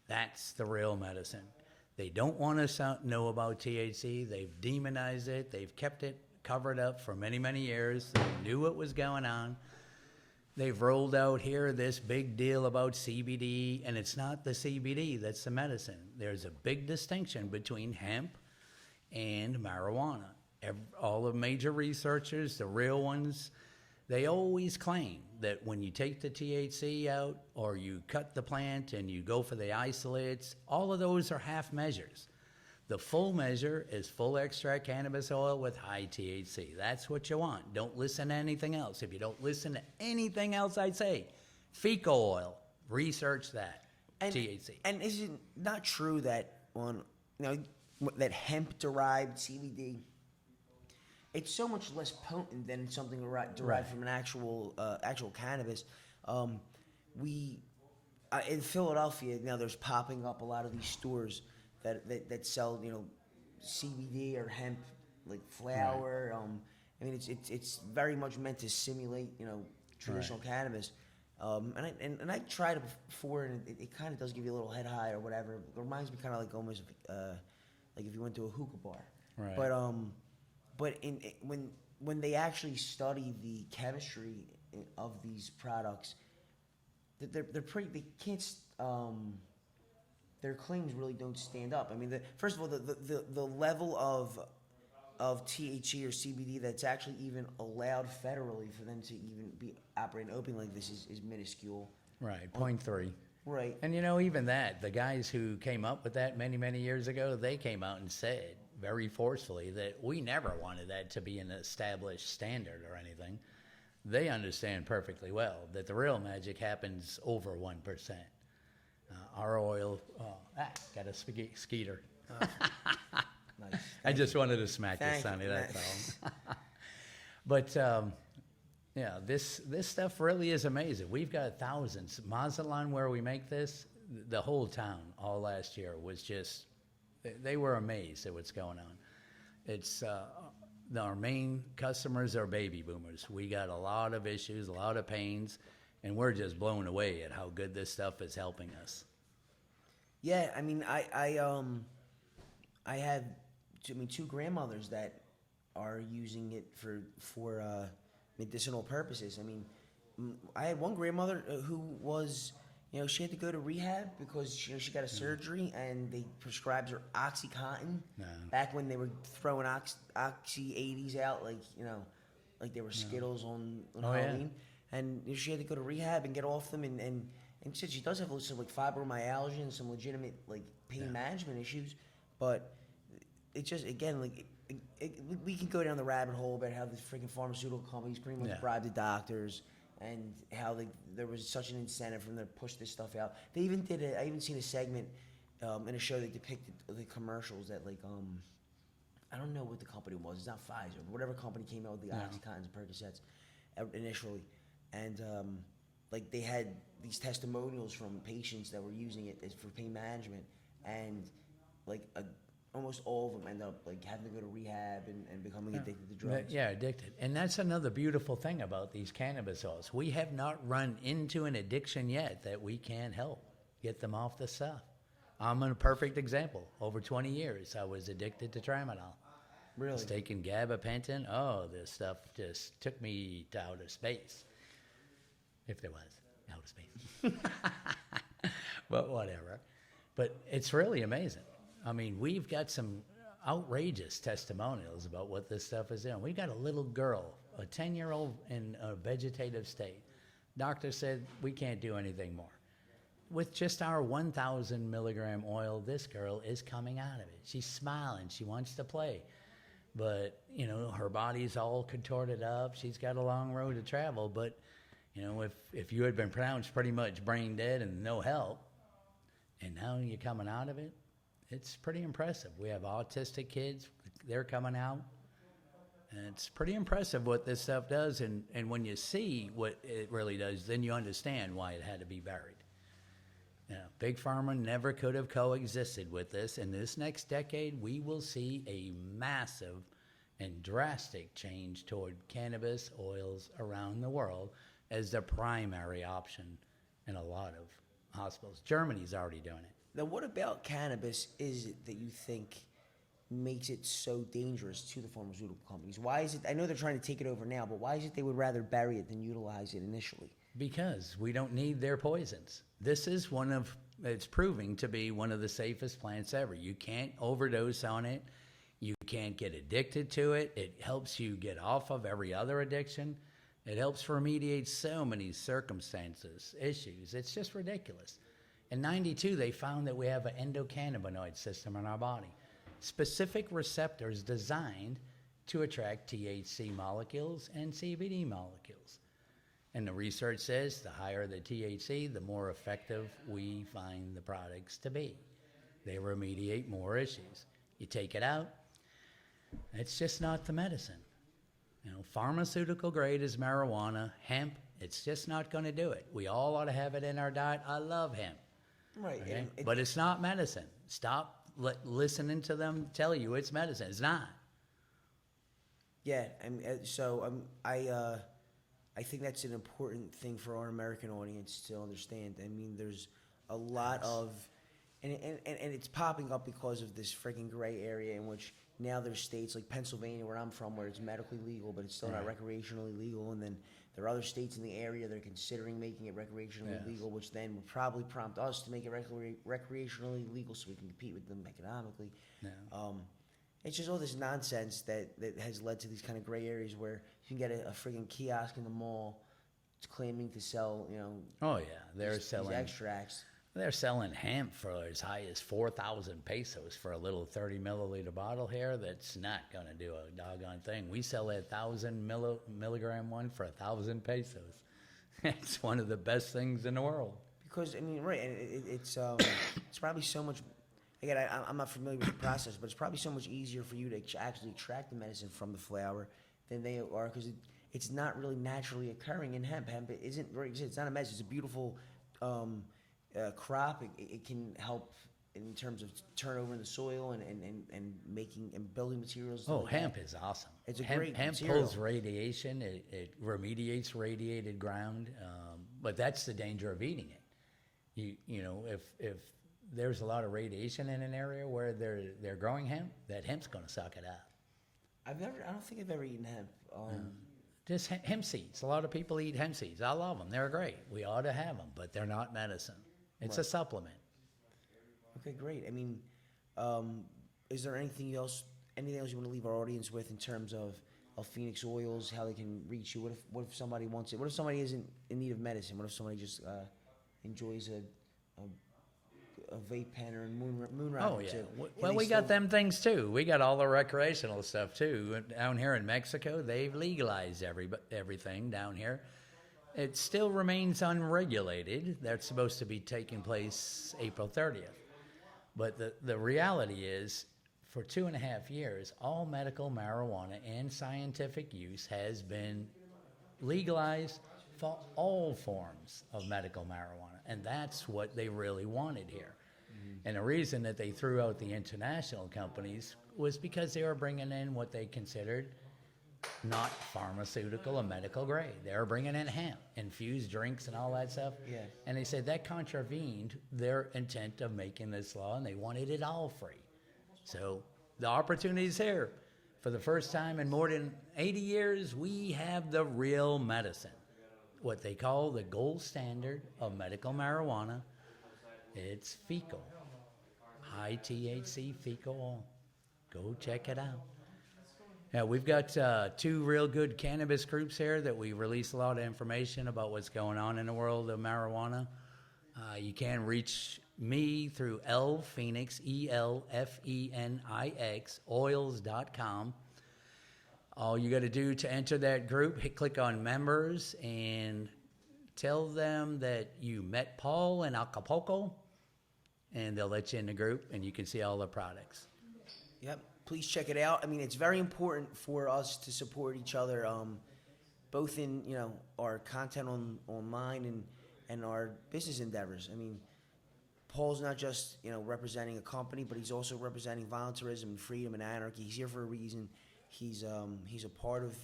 H: that's the real medicine. They don't want us to know about THC. They've demonized it. They've kept it covered up for many, many years. They knew what was going on. They've rolled out here this big deal about CBD, and it's not the CBD that's the medicine. There's a big distinction between hemp and marijuana. All the major researchers, the real ones, they always claim that when you take the THC out or you cut the plant and you go for the isolates, all of those are half measures. The full measure is full extract cannabis oil with high THC. That's what you want. Don't listen to anything else. If you don't listen to anything else I say, fecal oil, research that, THC.
B: And is it not true that that hemp-derived CBD, it's so much less potent than something derived from an actual cannabis. In Philadelphia now, there's popping up a lot of these stores that sell CBD or hemp like flour. I mean, it's very much meant to simulate traditional cannabis. And I tried it before, and it kind of does give you a little head high or whatever. It reminds me kind of like almost like if you went to a hookah bar.
H: Right.
B: But when they actually study the chemistry of these products, they're pretty. They can't. Their claims really don't stand up. I mean, first of all, the level of THC or CBD that's actually even allowed federally for them to even be operating open like this is minuscule.
H: Right, 0.3.
B: Right.
H: And even that, the guys who came up with that many, many years ago, they came out and said very forcefully that we never wanted that to be an established standard or anything. They understand perfectly well that the real magic happens over 1%. Our oil, got a skeeter.
B: Nice.
H: I just wanted to smack you,
B: Thank
H: Sonny,
B: you.
H: that's all. But, this stuff really is amazing. We've got thousands. Mazatlan, where we make this, the whole town all last year was just, they were amazed at what's going on. It's, our main customers are baby boomers. We got a lot of issues, a lot of pains, and we're just blown away at how good this stuff is helping us.
B: Yeah, I mean, I have, two grandmothers that are using it for medicinal purposes. I mean, I had one grandmother who was, she had to go to rehab because she got a surgery and they prescribed her OxyContin back when they were throwing Oxy 80s out like they were Skittles on Halloween. And she had to go to rehab and get off them and she said she does have some fibromyalgia and some legitimate pain management issues, but it just we can go down the rabbit hole about how the freaking pharmaceutical companies pretty much bribe the doctors and how there was such an incentive for them to push this stuff out. They even did I even seen a segment in a show that depicted the commercials that I don't know what the company was. It's not Pfizer, but whatever company came out with the OxyContins and Percocets initially, and they had these testimonials from patients that were using it for pain management, and almost all of them end up having to go to rehab and becoming addicted to drugs.
H: Yeah, addicted. And that's another beautiful thing about these cannabis oils. We have not run into an addiction yet that we can't help get them off the stuff. I'm a perfect example. Over 20 years, I was addicted to tramadol.
B: Really?
H: I was taking gabapentin. Oh, this stuff just took me to outer space, if there was. outer space. But whatever. But it's really amazing. I mean, we've got some outrageous testimonials about what this stuff is doing. We got a little girl, a 10-year-old in a vegetative state. Doctor said, we can't do anything more. With just our 1,000 milligram oil, this girl is coming out of it. She's smiling. She wants to play. But, you know, her body's all contorted up. She's got a long road to travel. But, you know, if you had been pronounced pretty much brain dead and no help, and now you're coming out of it, it's pretty impressive. We have autistic kids. They're coming out. And it's pretty impressive what this stuff does. And when you see what it really does, then you understand why it had to be buried. You know, Big Pharma never could have coexisted with this. In this next decade, we will see a massive and drastic change toward cannabis oils around the world as the primary option in a lot of hospitals. Germany's already doing it.
B: Now, what about cannabis is it that you think makes it so dangerous to the pharmaceutical companies? Why is it, I know they're trying to take it over now, but why is it they would rather bury it than utilize it initially?
H: Because we don't need their poisons. This is it's proving to be one of the safest plants ever. You can't overdose on it. You can't get addicted to it. It helps you get off of every other addiction. It helps remediate so many circumstances, issues. It's just ridiculous. In '92, they found that we have an endocannabinoid system in our body, specific receptors designed to attract THC molecules and CBD molecules. And the research says the higher the THC, the more effective we find the products to be. They remediate more issues. You take it out, it's just not the medicine. You know, pharmaceutical grade is marijuana, hemp, it's just not going to do it. We all ought to have it in our diet. I love hemp.
B: Right.
H: Okay? But it's not medicine. Stop listening to them tell you it's medicine. It's not.
B: Yeah, I think that's an important thing for our American audience to understand. I mean, there's a lot of, and it's popping up because of this freaking gray area in which now there's states like Pennsylvania, where I'm from, where it's medically legal, but it's still not recreationally legal. And then there are other states in the area that are considering making it recreationally legal, which then would probably prompt us to make it recreationally legal so we can compete with them economically.
H: Yeah.
B: It's just all this nonsense that has led to these kind of gray areas where you can get a friggin' kiosk in the mall claiming to sell, you know.
H: Oh yeah, they're
B: these
H: selling
B: extracts.
H: They're selling hemp for as high as 4,000 pesos for a little 30 milliliter bottle here. That's not going to do a doggone thing. We sell that 1,000 milligram one for 1,000 pesos. It's one of the best things in the world.
B: Because I mean, right, and it's probably so much. Again, I'm not familiar with the process, but it's probably so much easier for you to actually extract the medicine from the flower than they are, because it's not really naturally occurring in hemp. Hemp isn't, it's not a medicine. It's a beautiful crop. It can help in terms of turnover in the soil and making and building materials.
H: Oh, hemp is awesome.
B: It's a
H: hemp,
B: great
H: hemp
B: material.
H: pulls radiation. It remediates radiated ground. But that's the danger of eating it. You know, if there's a lot of radiation in an area where they're growing hemp, that hemp's going to suck it up.
B: I don't think I've ever eaten hemp.
H: Just hemp seeds. A lot of people eat hemp seeds. I love them. They're great. We ought to have them, but they're not medicine. It's a supplement.
B: Okay, great. I mean, is there anything else you want to leave our audience with in terms of Phoenix Oils, how they can reach you? What if somebody wants it? What if somebody isn't in need of medicine? What if somebody just enjoys a vape pen or a moon rocket?
H: Oh, yeah. Well, we got them things, too. We got all the recreational stuff, too. Down here in Mexico, they've legalized everything down here. It still remains unregulated. That's supposed to be taking place April 30th. But the reality is, for 2.5 years, all medical marijuana and scientific use has been legalized for all forms of medical marijuana. And that's what they really wanted here. And the reason that they threw out the international companies was because they were bringing in what they considered not pharmaceutical or medical grade. They were bringing in hemp, infused drinks and all that stuff.
B: Yeah.
H: And they said that contravened their intent of making this law, and they wanted it all free. So the opportunity's here. For the first time in more than 80 years, we have the real medicine. what they call the gold standard of medical marijuana. It's fecal, high THC fecal oil. Go check it out. Now, we've got 2 real good cannabis groups here that we release a lot of information about what's going on in the world of marijuana. You can reach me through Phoenix, ELFENIX, oils.com. All you got to do to enter that group, click on members and tell them that you met Paul in Acapulco, and they'll let you in the group, and you can see all the products.
B: Yep. Please check it out. I mean, it's very important for us to support each other, both in our content online and our business endeavors. I mean, Paul's not just representing a company, but he's also representing voluntarism and freedom and anarchy. He's here for a reason. He's a part of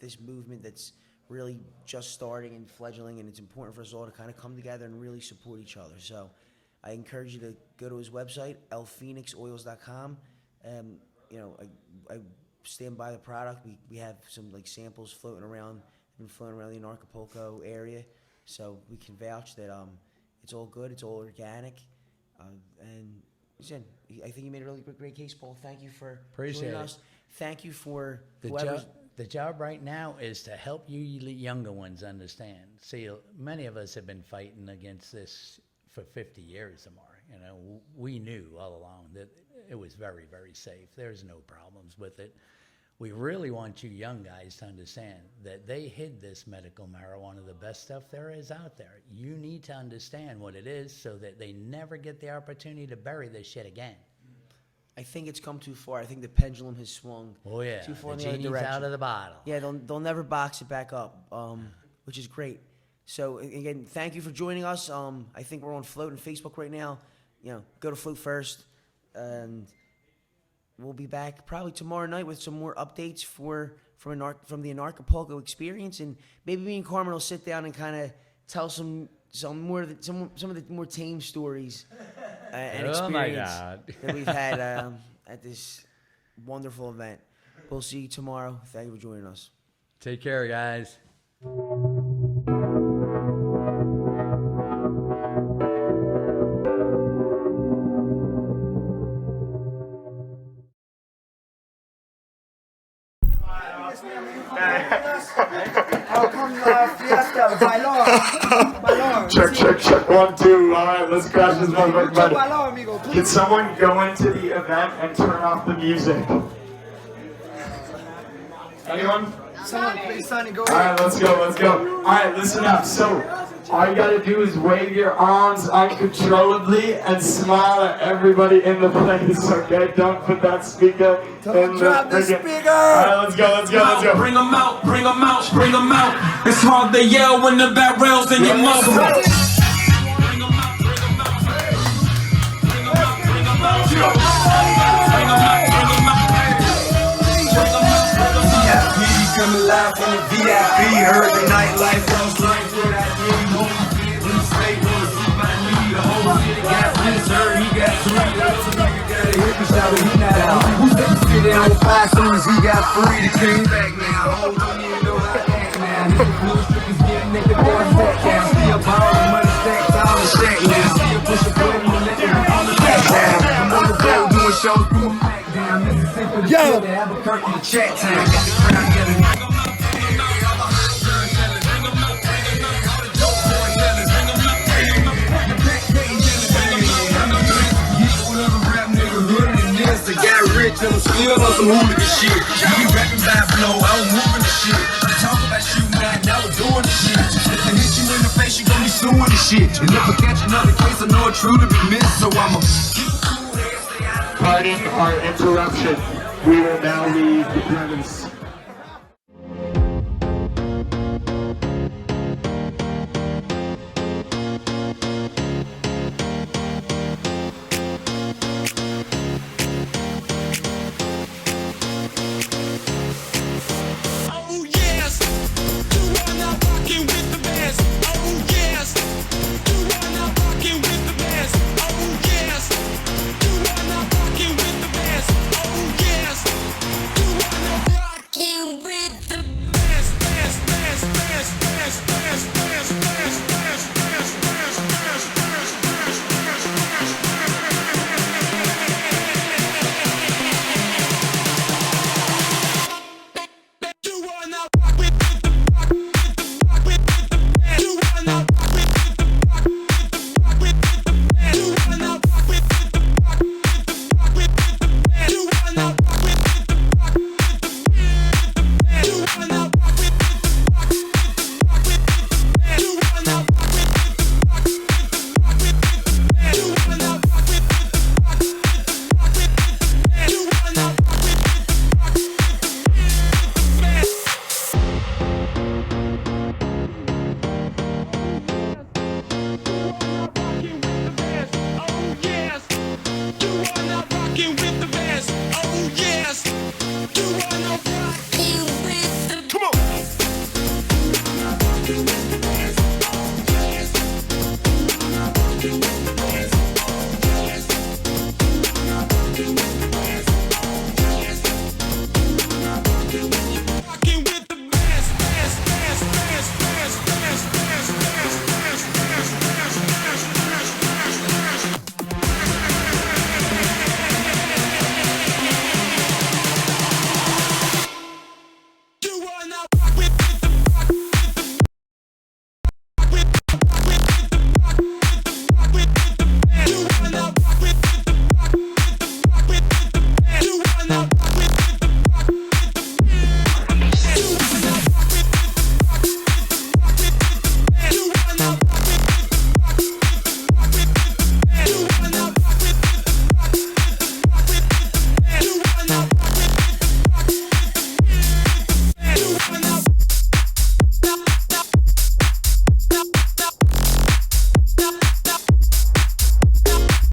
B: this movement that's really just starting and fledgling, and it's important for us all to kind of come together and really support each other. So I encourage you to go to his website, lphoenixoils.com. I stand by the product. We have some samples floating around, been floating around the Acapulco area, so we can vouch that it's all good, it's all organic, and again, I think you made a really great case, Paul. Thank you for joining us. Thank you for
H: The job right now is to help you younger ones understand. See, many of us have been fighting against this for 50 years or more. We knew all along that it was very, very safe. There's no problems with it. We really want you young guys to understand that they hid this medical marijuana, the best stuff there is out there. You need to understand what it is so that they never get the opportunity to bury this shit again.
B: I think it's come too far. I think the pendulum has swung too far in the other
H: genie's
B: direction.
H: out of the bottle.
B: Yeah, they'll never box it back up, which is great. So again, thank you for joining us. I think we're on Float and Facebook right now. Go to Float first, and we'll be back probably tomorrow night with some more updates from the Acapulco experience, and maybe me and Carmen will sit down and kind of tell some of the more tame stories and experience that we've had at this wonderful event. We'll see you tomorrow. Thank you for joining us.
H: Take care, guys.
F: Check, 1, 2. All right, let's crash this motherfucker. Can someone go into the event and turn off the music? Anyone?
I: Someone, please, Sonny, go
F: ahead. All right, let's go. All right, listen up. So, all you gotta do is wave your arms uncontrollably and smile at everybody in the place, okay? Don't put that speaker in the speaker! All right, let's go.
D: Bring them out. It's hard to yell when the barrel's in your mouth.
E: Coming live from the VIP, heard the nightlife, lost life, what I did, know you did, in the state, wanna see my knee, the whole city got this, heard he got 3, that's a nigga gotta hit me, shout it, he not out, who's that city on the 5, soon as he got free, the king back now, hold on, you know how I act now, hit the blue stickers, get nigga, boy, fuck down, still ballin', money stacks, all the shack now, still push a button, and let them on the back down, I'm on the road doing shows, put my back down, Mississippi, the city, Albuquerque, the chat time, got the crowd getting I got rich and I'm still on some hooligan shit. You be rapping by blow, I was moving the shit. You talk about shooting out, now we're doing the shit. If I hit you in the face, you gon' be suing the shit. And if I catch another case, I know it's true to be missed, so I'ma keep cool, stay out of
F: Pardon our interruption. We will now leave the premise.